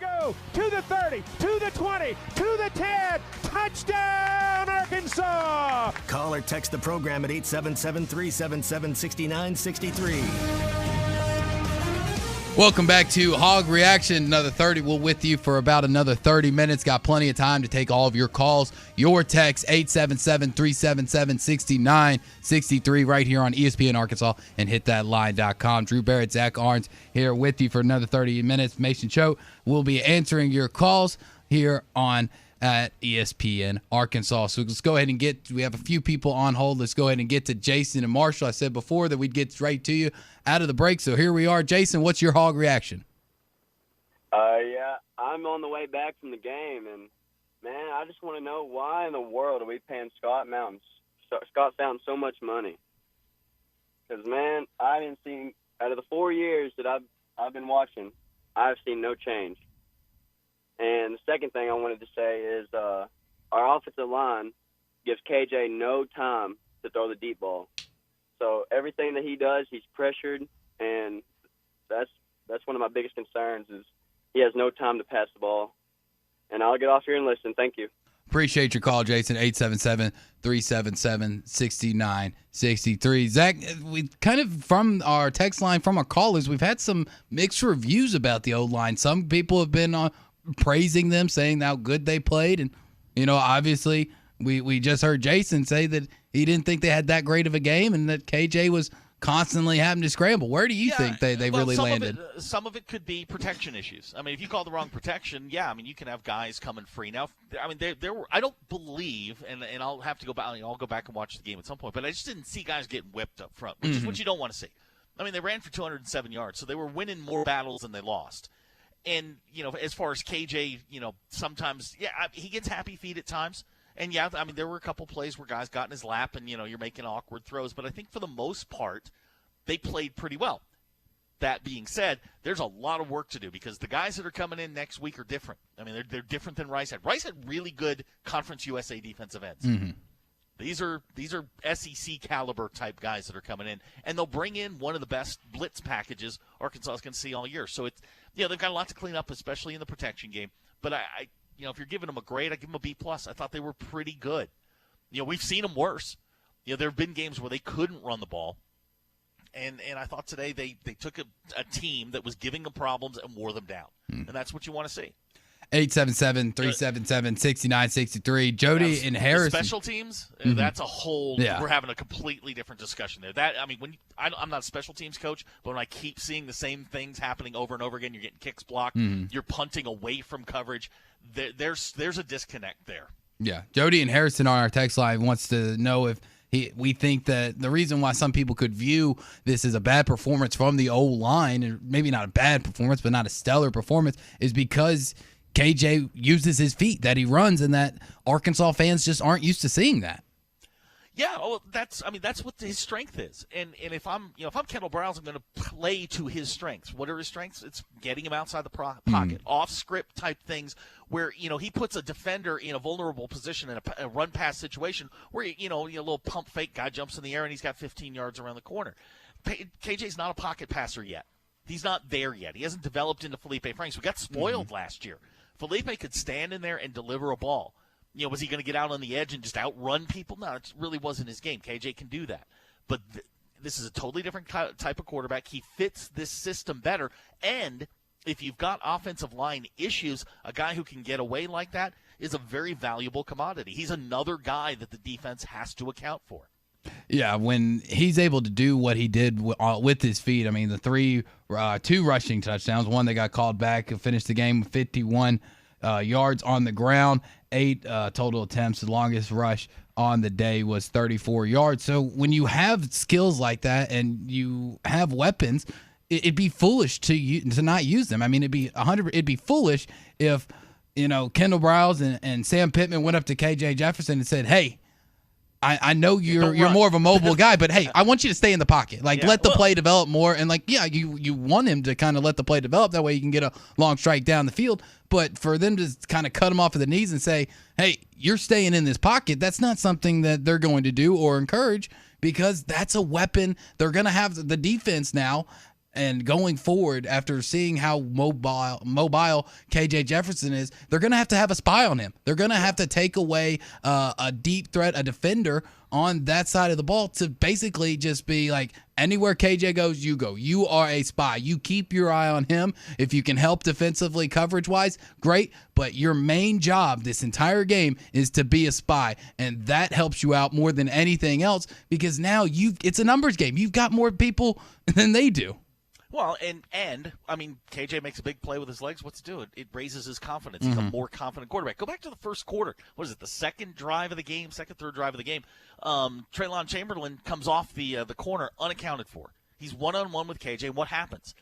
go. To the 30, to the 20, to the 10. Touchdown, Arkansas! Call or text the program at 877-377-6963. Welcome back to Hog Reaction. Another 30. We'll with you for about another 30 minutes. Got plenty of time to take all of your calls. Your text, 877-377-6963 right here on ESPN Arkansas and hitthatline.com. Drew Barrett, Zach Arns here with you for another 30 minutes. Mason Choate will be answering your calls here on at ESPN Arkansas. So let's go ahead and we have a few people on hold. Let's go ahead and get to Jason and Marshall. I said before that we'd get straight to you out of the break. So here we are. Jason, what's your Hog reaction? Yeah, I'm on the way back from the game, and, man, I just want to know why in the world are we paying Scott Fountain so much money? Because, man, I haven't seen, out of the 4 years that I've been watching, I've seen no change. And the second thing I wanted to say is our offensive line gives KJ no time to throw the deep ball. So everything that he does, he's pressured, and that's one of my biggest concerns is he has no time to pass the ball. And I'll get off here and listen. Thank you. Appreciate your call, Jason. 877-377-6963. Zach, we kind of, from our text line, from our callers, we've had some mixed reviews about the O-line. Some people have been praising them, saying how good they played. And, obviously we just heard Jason say that he didn't think they had that great of a game and that KJ was constantly having to scramble. Where do you think they really landed? Some of it could be protection issues. I mean, if you call the wrong protection, you can have guys coming free. Now, I mean, there were, I don't believe, and I'll have to go back, I'll go back and watch the game at some point, but I just didn't see guys getting whipped up front, which is what you don't want to see. I mean, they ran for 207 yards, so they were winning more battles than they lost. And, as far as KJ, sometimes, he gets happy feet at times. And, I mean, there were a couple plays where guys got in his lap and, you're making awkward throws. But I think for the most part, they played pretty well. That being said, there's a lot of work to do because the guys that are coming in next week are different. I mean, they're different than Rice had. Rice had really good Conference USA defensive ends. Mm-hmm. These are SEC caliber type guys that are coming in, and they'll bring in one of the best blitz packages Arkansas is going to see all year. So it's they've got a lot to clean up, especially in the protection game. But I if you're giving them a grade, I give them a B+. I thought they were pretty good. We've seen them worse. There have been games where they couldn't run the ball, and I thought today they took a team that was giving them problems and wore them down, and that's what you want to see. 877-377-6963. Jody and Harrison. Special teams, that's a whole we're having a completely different discussion there. I'm not a special teams coach, but when I keep seeing the same things happening over and over again, you're getting kicks blocked, you're punting away from coverage, there's a disconnect there. Yeah. Jody and Harrison on our text line wants to know if we think that the reason why some people could view this as a bad performance from the O-line, and maybe not a bad performance, but not a stellar performance, is because KJ uses his feet, that he runs, and that Arkansas fans just aren't used to seeing that. Yeah, that's what his strength is. And if I'm Kendall Browse, I'm going to play to his strengths. What are his strengths? It's getting him outside the pocket, off script type things where he puts a defender in a vulnerable position in a run pass situation where a little pump fake guy jumps in the air and he's got 15 yards around the corner. KJ's not a pocket passer yet. He's not there yet. He hasn't developed into Felipe Franks. We got spoiled last year. Felipe could stand in there and deliver a ball. Was he going to get out on the edge and just outrun people? No, it really wasn't his game. KJ can do that. But this is a totally different type of quarterback. He fits this system better. And if you've got offensive line issues, a guy who can get away like that is a very valuable commodity. He's another guy that the defense has to account for. Yeah, when he's able to do what he did with his feet, I mean, the two rushing touchdowns, one that got called back, finished the game with 51 yards on the ground, 8 total attempts. The longest rush on the day was 34 yards. So when you have skills like that and you have weapons, it'd be foolish to not use them. I mean, it'd be foolish if Kendall Browse and Sam Pittman went up to KJ Jefferson and said, "Hey, I know you're more of a mobile guy, but hey, I want you to stay in the pocket. Let the play develop more." And you want him to kind of let the play develop. That way you can get a long strike down the field. But for them to kind of cut him off at the knees and say, "Hey, you're staying in this pocket," that's not something that they're going to do or encourage, because that's a weapon. They're going to have the defense now And going forward, after seeing how mobile KJ Jefferson is, they're going to have a spy on him. They're going to have to take away a deep threat, a defender on that side of the ball to basically just be like, anywhere KJ goes, you go. You are a spy. You keep your eye on him. If you can help defensively, coverage-wise, great. But your main job this entire game is to be a spy, and that helps you out more than anything else because now it's a numbers game. You've got more people than they do. Well, and I mean, KJ makes a big play with his legs. What's it do? It raises his confidence. He's a more confident quarterback. Go back to the first quarter. What is it, the second, third drive of the game? Traylon Chamberlain comes off the corner unaccounted for. He's one-on-one with KJ. What happens?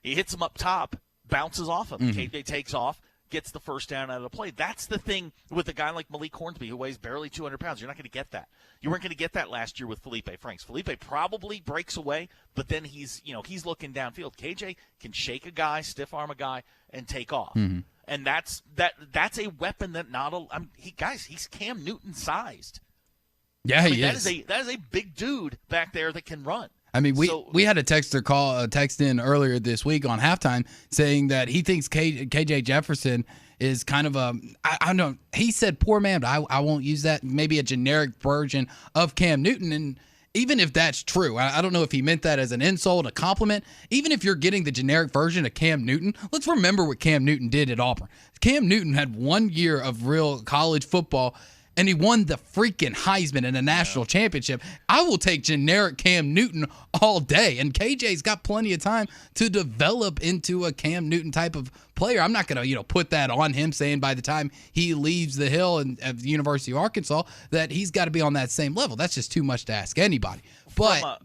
He hits him up top, bounces off him. KJ takes off, gets the first down out of the play. That's the thing with a guy like Malik Hornsby who weighs barely 200 pounds. You're not going to get that. You weren't going to get that last year with Felipe Franks. Felipe probably breaks away, but then he's looking downfield. KJ can shake a guy, stiff arm a guy, and take off. And that's a weapon that he's Cam Newton sized. Yeah, he is. That is a big dude back there that can run. I mean, we had a texter text in earlier this week on halftime saying that he thinks KJ Jefferson is kind of I don't know. He said poor man, but I won't use that. Maybe a generic version of Cam Newton. And even if that's true, I don't know if he meant that as an insult, a compliment. Even if you're getting the generic version of Cam Newton, let's remember what Cam Newton did at Auburn. Cam Newton had 1 year of real college football, and he won the freaking Heisman in a national championship. I will take generic Cam Newton all day, and KJ's got plenty of time to develop into a Cam Newton type of player. I'm not going to, put that on him, saying by the time he leaves the hill at the University of Arkansas that he's got to be on that same level. That's just too much to ask anybody. But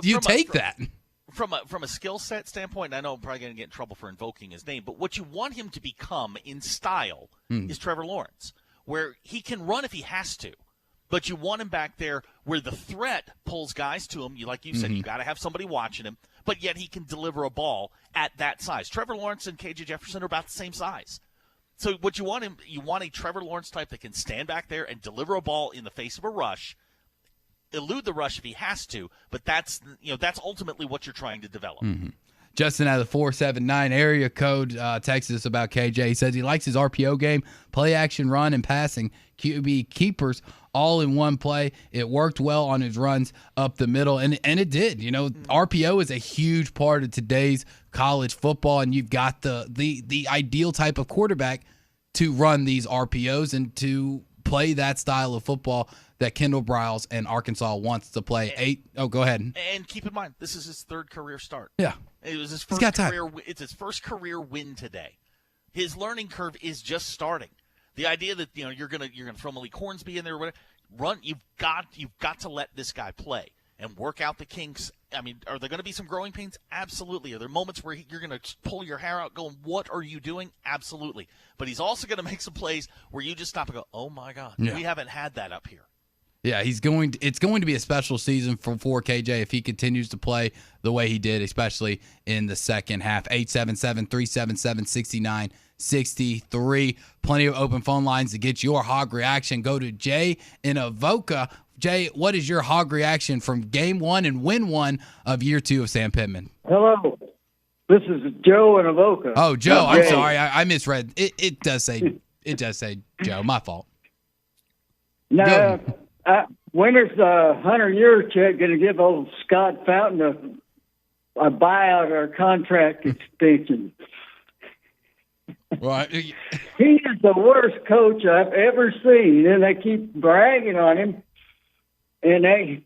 you take that. From a skill set standpoint, and I know I'm probably going to get in trouble for invoking his name, but what you want him to become in style is Trevor Lawrence, where he can run if he has to, but you want him back there where the threat pulls guys to him. Like you said, you got to have somebody watching him, but yet he can deliver a ball at that size. Trevor Lawrence and KJ Jefferson are about the same size. So what you want a Trevor Lawrence type that can stand back there and deliver a ball in the face of a rush, elude the rush if he has to, but that's ultimately what you're trying to develop. Justin out of the 479 area code texted us about KJ. He says he likes his RPO game, play action, run, and passing. QB keepers all in one play. It worked well on his runs up the middle, and it did. RPO is a huge part of today's college football, and you've got the ideal type of quarterback to run these RPOs and to play that style of football that Kendall Briles and Arkansas wants to play. Go ahead. And keep in mind, this is his third career start. Yeah. It was his first career. It's his first career win today. His learning curve is just starting. The idea that you're gonna throw Malik Hornsby in there, or whatever, run. You've got to let this guy play and work out the kinks. I mean, are there going to be some growing pains? Absolutely. Are there moments where you're going to pull your hair out, going, "What are you doing?" Absolutely. But he's also going to make some plays where you just stop and go, "Oh my God, we haven't had that up here." Yeah, it's going to be a special season for KJ if he continues to play the way he did, especially in the second half. 877-377-6963. Plenty of open phone lines to get your Hog reaction. Go to Jay in Avoca. Jay, what is your Hog reaction from game 1 and win 1 of year 2 of Sam Pittman? Hello. This is Joe in Avoca. Oh, Joe, I'm sorry. I misread. It does say Joe. My fault. No. When is the 100-year check going to give old Scott Fountain a buyout or a contract extension? Well, he is the worst coach I've ever seen, and they keep bragging on him, and they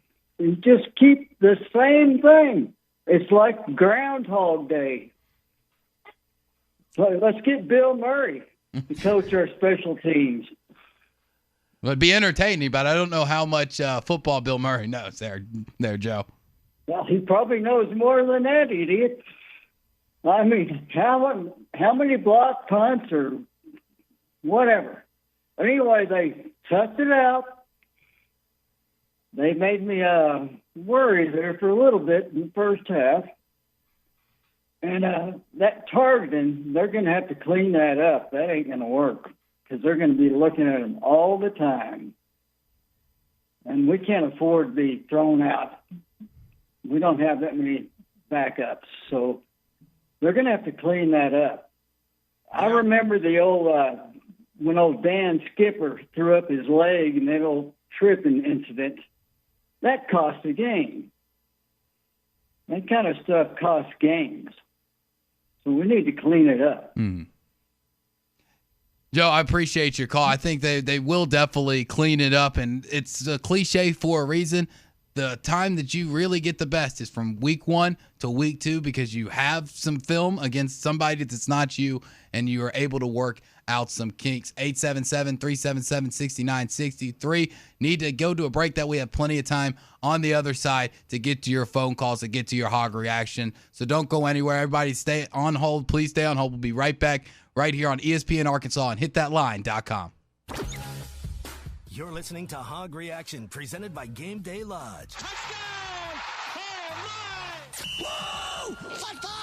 just keep the same thing. It's like Groundhog Day. So let's get Bill Murray to coach our special teams. Well, it'd be entertaining, but I don't know how much football Bill Murray knows there, Joe. Well, he probably knows more than that, idiot. I mean, how many block punts or whatever. Anyway, they toughed it out. They made me worry there for a little bit in the first half. And that targeting, they're going to have to clean that up. That ain't going to work, because they're going to be looking at them all the time. And we can't afford to be thrown out. We don't have that many backups. So they're going to have to clean that up. I remember the old when old Dan Skipper threw up his leg in that old tripping incident. That cost a game. That kind of stuff costs games. So we need to clean it up. Joe, I appreciate your call. I think they will definitely clean it up, and it's a cliche for a reason. The time that you really get the best is from week 1 to week 2 because you have some film against somebody that's not you, and you are able to work out some kinks. 877-377-6963. Need to go to a break. That we have plenty of time on the other side to get to your phone calls, to get to your Hog reaction. So don't go anywhere. Everybody stay on hold. Please stay on hold. We'll be right back right here on ESPN Arkansas and hitthatline.com. You're listening to Hog Reaction, presented by Game Day Lodge.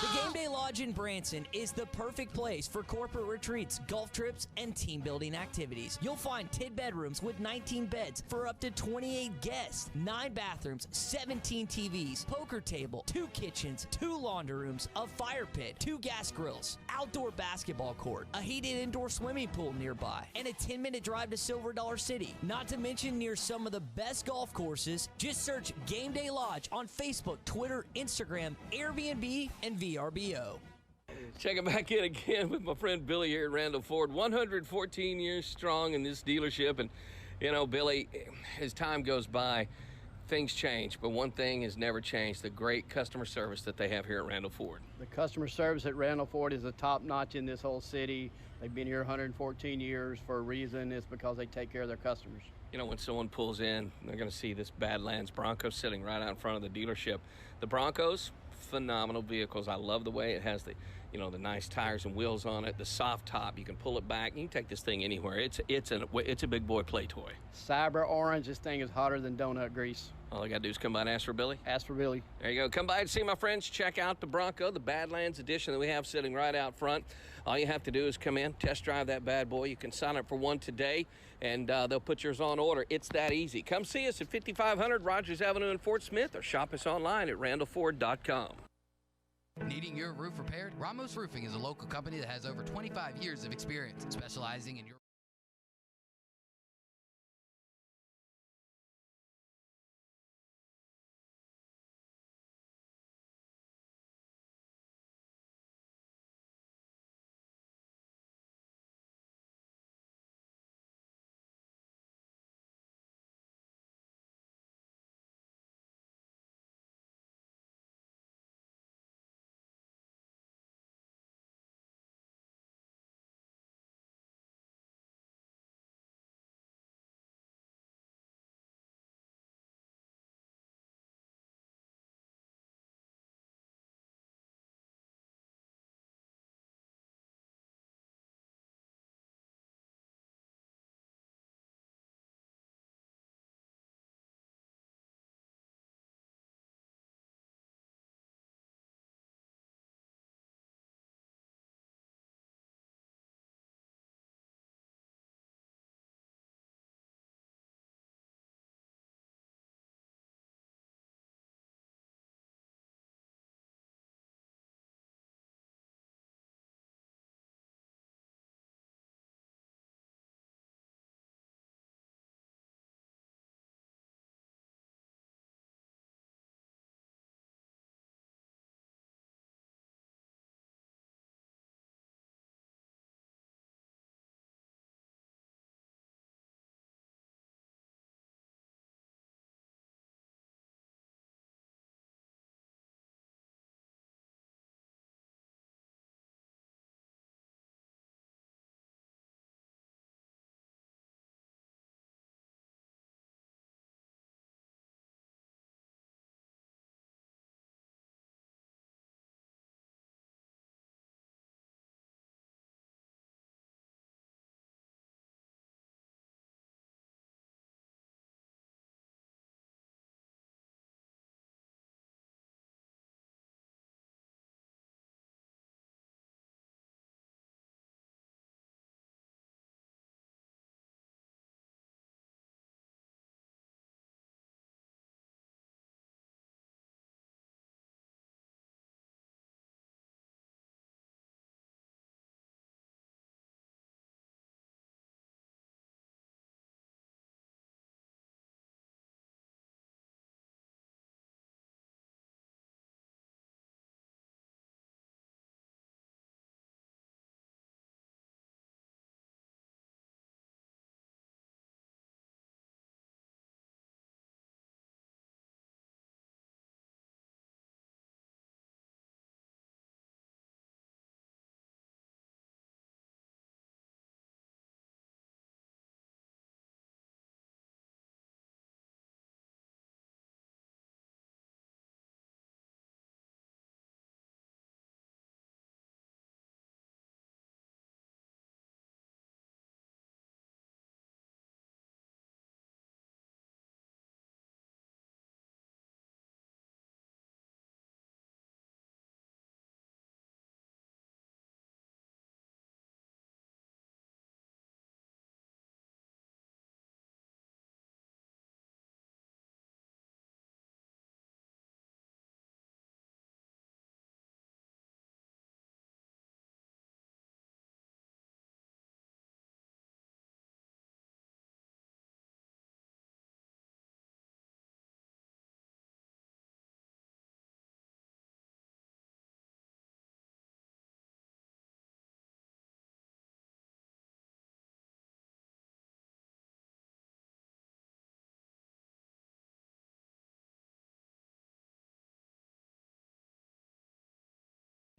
The Game Day Lodge in Branson is the perfect place for corporate retreats, golf trips, and team building activities. You'll find 10 bedrooms with 19 beds for up to 28 guests, 9 bathrooms, 17 TVs, poker table, 2 kitchens, 2 laundry rooms, a fire pit, 2 gas grills, outdoor basketball court, a heated indoor swimming pool nearby, and a 10-minute drive to Silver Dollar City. Not to mention near some of the best golf courses. Just search Game Day Lodge on Facebook, Twitter, Instagram, Airbnb, and VRBO. Checking back in again with my friend Billy here at Randall Ford. 114 years strong in this dealership. And, you know, Billy, as time goes by, things change. But one thing has never changed, the great customer service that they have here at Randall Ford. The customer service at Randall Ford is the top notch in this whole city. They've been here 114 years for a reason. It's because they take care of their customers. You know, when someone pulls in, they're going to see this Badlands Bronco sitting right out in front of the dealership. The Broncos, phenomenal vehicles. I love the way it has the, you know, the nice tires and wheels on it, the soft top. You can pull it back. You can take this thing anywhere. It's a big boy play toy. Cyber orange, this thing is hotter than donut grease. All I got to do is come by and ask for Billy. Ask for Billy. There you go. Come by and see my friends. Check out the Bronco, the Badlands edition that we have sitting right out front. All you have to do is come in, test drive that bad boy. You can sign up for one today, and they'll put yours on order. It's that easy. Come see us at 5500 Rogers Avenue in Fort Smith, or shop us online at randallford.com. Needing your roof repaired? Ramos Roofing is a local company that has over 25 years of experience specializing in your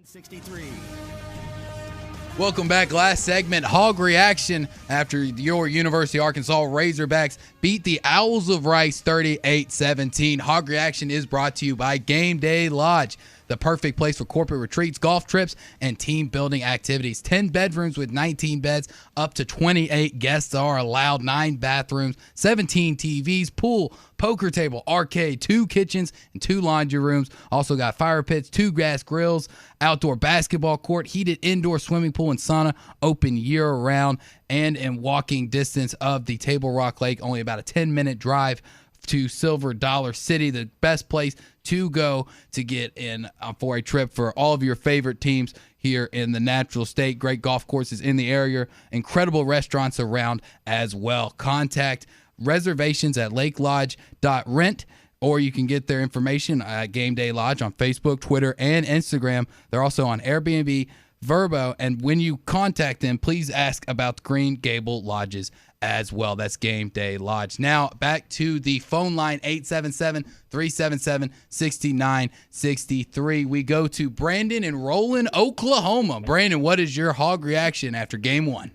63. Welcome back. Last segment, Hog Reaction after your University of Arkansas Razorbacks beat the Owls of Rice 38-17. Hog Reaction is brought to you by Game Day Lodge, the perfect place for corporate retreats, golf trips, and team building activities. 10 bedrooms with 19 beds. Up to 28 guests are allowed. 9 bathrooms, 17 TVs, pool, poker table, arcade, 2 kitchens, and 2 laundry rooms. Also got fire pits, 2 gas grills, outdoor basketball court, heated indoor swimming pool and sauna, open year-round, and in walking distance of the Table Rock Lake. Only about a 10-minute drive to Silver Dollar City, the best place to go to get in for a trip for all of your favorite teams here in the Natural State. Great golf courses in the area, incredible restaurants around as well. Contact reservations at lakelodge.rent, or you can get their information at Game Day Lodge on Facebook, Twitter, and Instagram. They're also on Airbnb, Vrbo, and when you contact them, please ask about the Green Gable Lodges as well. That's Game Day Lodge. Now, back to the phone line, 877-377-6963. We go to Brandon in Roland, Oklahoma. Brandon, what is your Hog reaction after game 1?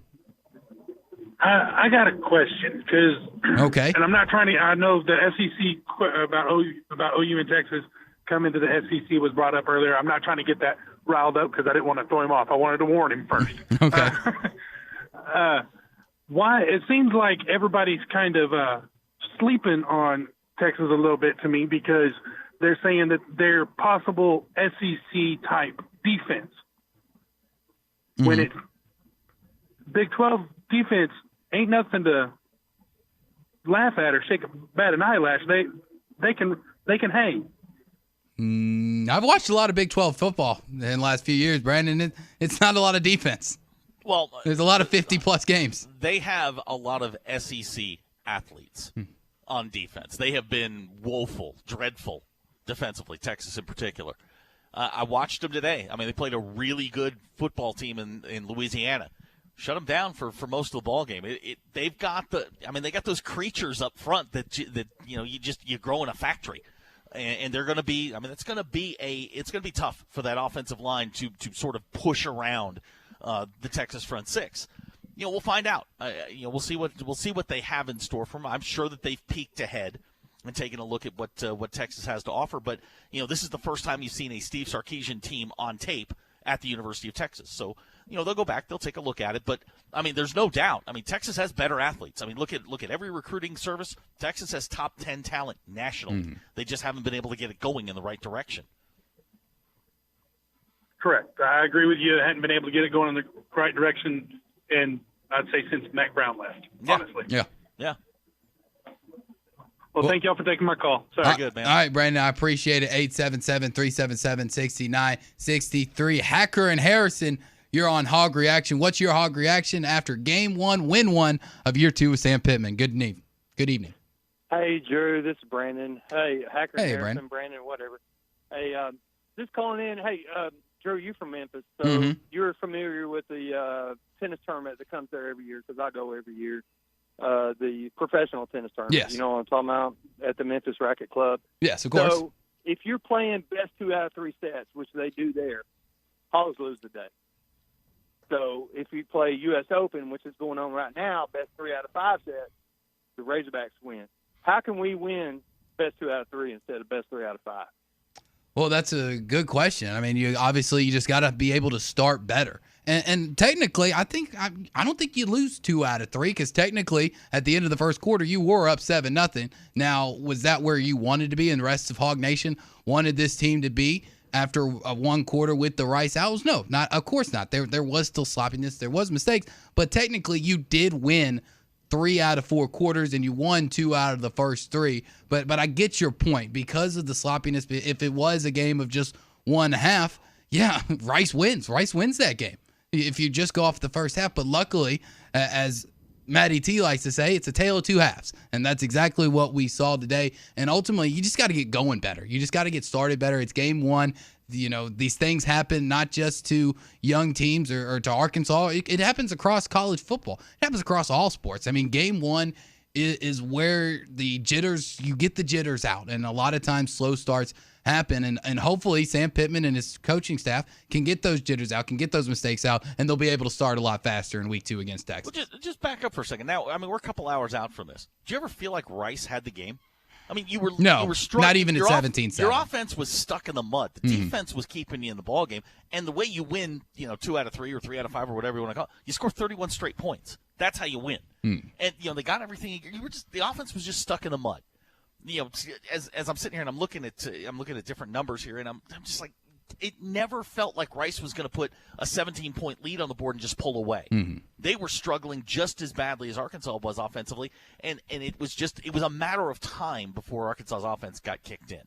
I got a question because, okay, and I'm not trying to. I know the SEC about OU in Texas coming to the SEC was brought up earlier. I'm not trying to get that riled up because I didn't want to throw him off. I wanted to warn him first. Okay. Why it seems like everybody's kind of sleeping on Texas a little bit to me because they're saying that they're possible SEC type defense when it's Big 12 defense ain't nothing to laugh at or bat an eyelash. They can hang. I've watched a lot of Big 12 football in the last few years, Brandon. It's not a lot of defense. Well, there's a lot of 50-plus games. They have a lot of SEC athletes on defense. They have been woeful, dreadful defensively, Texas in particular. I watched them today. I mean, they played a really good football team in Louisiana. Shut them down for most of the ball game. They got those creatures up front that you grow in a factory, and they're going to be. I mean, it's going to be tough for that offensive line to sort of push around the Texas front six. We'll find out. We'll see what they have in store for them. I'm sure that they've peeked ahead and taken a look at what Texas has to offer. But this is the first time you've seen a Steve Sarkisian team on tape at the University of Texas. So they'll go back, they'll take a look at it. But I mean, there's no doubt. I mean, Texas has better athletes. I mean, look at every recruiting service. Texas has top 10 talent nationally. They just haven't been able to get it going in the right direction. Correct. I agree with you. I hadn't been able to get it going in the right direction, and I'd say since Mac Brown left, honestly. Yeah. Well, thank y'all for taking my call. Sorry. Good, man. All right, Brandon, I appreciate it. 877-377-6963. Hacker and Harrison, you're on Hog Reaction. What's your Hog Reaction after game 1, win 1 of year 2 with Sam Pittman? Good evening. Hey, Drew, this is Brandon. Hey, Hacker and Harrison, Brandon. Brandon, whatever. Hey, just calling in. Hey, Drew, you're from Memphis, so you're familiar with the tennis tournament that comes there every year because I go every year. The professional tennis tournament. Yes. You know what I'm talking about, at the Memphis Racket Club. Yes, of course. So if you're playing best 2 out of 3 sets, which they do there, Hogs lose the day. So if you play U.S. Open, which is going on right now, best 3 out of 5 sets, the Razorbacks win. How can we win best 2 out of 3 instead of best 3 out of 5? Well, that's a good question. I mean, you just got to be able to start better. And technically, I don't think you lose 2 out of 3 because technically, at the end of the first quarter, you were up 7-0. Now, was that where you wanted to be and the rest of Hog Nation wanted this team to be after one quarter with the Rice Owls? No, of course not. There was still sloppiness. There was mistakes. But technically, you did win 3 out of 4 quarters, and you won 2 out of the first 3. But I get your point. Because of the sloppiness, if it was a game of just 1/2, yeah, Rice wins. Rice wins that game if you just go off the first half. But luckily, as Matty T likes to say, it's a tale of 2 halves. And that's exactly what we saw today. And ultimately, you just got to get going better. You just got to get started better. It's game 1. These things happen not just to young teams or to Arkansas. It happens across college football. It happens across all sports. I mean, game 1 is where the jitters, you get the jitters out. And a lot of times slow starts happen. And hopefully Sam Pittman and his coaching staff can get those jitters out, can get those mistakes out, and they'll be able to start a lot faster in week 2 against Texas. Well, just back up for a second. Now, I mean, we're a couple hours out from this. Do you ever feel like Rice had the game? I mean, you were struggling. Not even at 17-7. Your offense was stuck in the mud. The defense was keeping you in the ball game. And the way you win, 2 out of 3 or 3 out of 5 or whatever you want to call it, you score 31 straight points. That's how you win. And they got everything. The offense was just stuck in the mud. As I'm sitting here and I'm looking at different numbers here, and I'm just like, it never felt like Rice was going to put a 17-point lead on the board and just pull away. They were struggling just as badly as Arkansas was offensively, and it was a matter of time before Arkansas's offense got kicked in.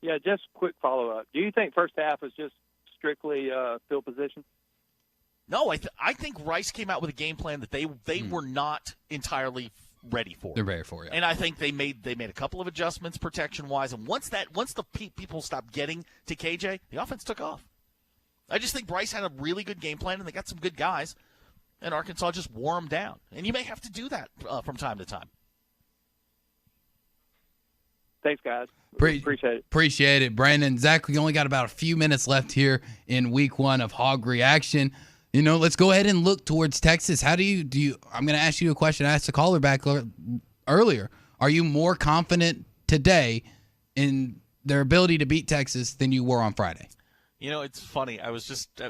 Yeah, just quick follow-up. Do you think first half was just strictly field position? No, I think Rice came out with a game plan that they were not entirely ready for. They're ready for it. And I think they made a couple of adjustments protection-wise, and once the people stopped getting to KJ, the offense took off. I just think Rice had a really good game plan, and they got some good guys, and Arkansas just wore them down. And you may have to do that from time to time. Thanks, guys. Appreciate it. Appreciate it, Brandon. Zach, we only got about a few minutes left here in week 1 of Hog Reaction. Let's go ahead and look towards Texas. How do you I'm going to ask you a question I asked the caller back earlier. Are you more confident today in their ability to beat Texas than you were on Friday? It's funny. I was just,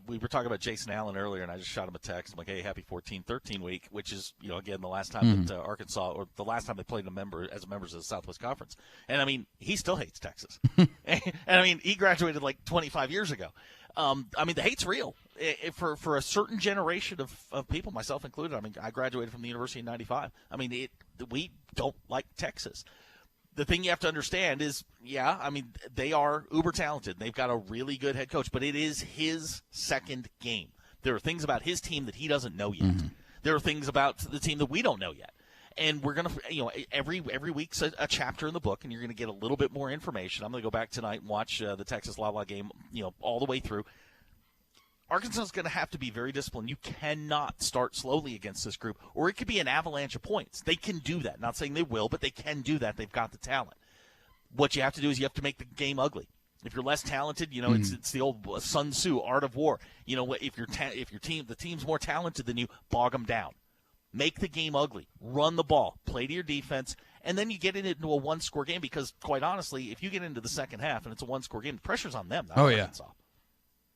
we were talking about Jason Allen earlier, and I just shot him a text. I'm like, hey, happy 14-13 week, which is, again, the last time that Arkansas, or the last time they played as members of the Southwest Conference. And, I mean, he still hates Texas. And, I mean, he graduated like 25 years ago. I mean, the hate's real for a certain generation of people, myself included. I mean, I graduated from the university in 95. I mean, we don't like Texas. The thing you have to understand is, I mean, they are uber talented. They've got a really good head coach, but it is his second game. There are things about his team that he doesn't know yet. There are things about the team that we don't know yet. And we're going to, every week's a chapter in the book, and you're going to get a little bit more information. I'm going to go back tonight and watch the Texas Lala game, all the way through. Arkansas is going to have to be very disciplined. You cannot start slowly against this group, or it could be an avalanche of points. They can do that. Not saying they will, but they can do that. They've got the talent. What you have to do is you have to make the game ugly. If you're less talented, it's the old Sun Tzu art of war. If the team's more talented than you, bog them down. Make the game ugly. Run the ball. Play to your defense. And then you get into a one-score game because, quite honestly, if you get into the second half and it's a one-score game, the pressure's on them, not Arkansas.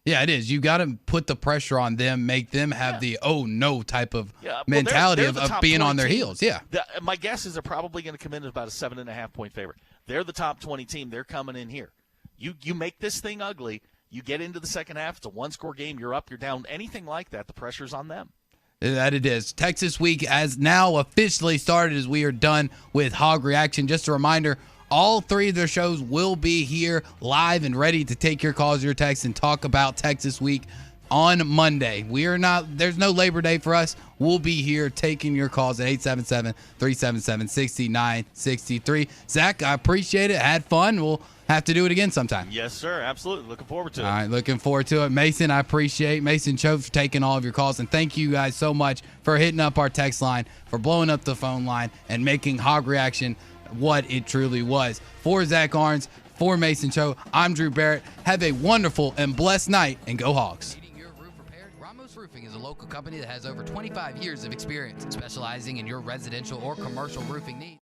Yeah, it is. You got to put the pressure on them, make them have the oh no type of mentality they're of being on their heels. Yeah. My guess is they're probably going to come in as about a 7.5-point favorite. They're the top 20 team. They're coming in here. You make this thing ugly. You get into the second half. It's a one-score game. You're up. You're down. Anything like that, the pressure's on them. That it is. Texas Week has now officially started as we are done with Hog Reaction. Just a reminder, all 3 of their shows will be here live and ready to take your calls, your texts, and talk about Texas Week on Monday. There's no Labor Day for us. We'll be here taking your calls at 877-377-6963. Zach, I appreciate it. Had fun. We'll have to do it again sometime. Yes, sir. Absolutely. Looking forward to it. All right, looking forward to it. Mason, I appreciate Mason Cho for taking all of your calls, and thank you guys so much for hitting up our text line, for blowing up the phone line, and making Hog Reaction what it truly was. For Zach Arns, for Mason Cho, I'm Drew Barrett. Have a wonderful and blessed night, and go Hogs. Roofing is a local company that has over 25 years of experience specializing in your residential or commercial roofing needs.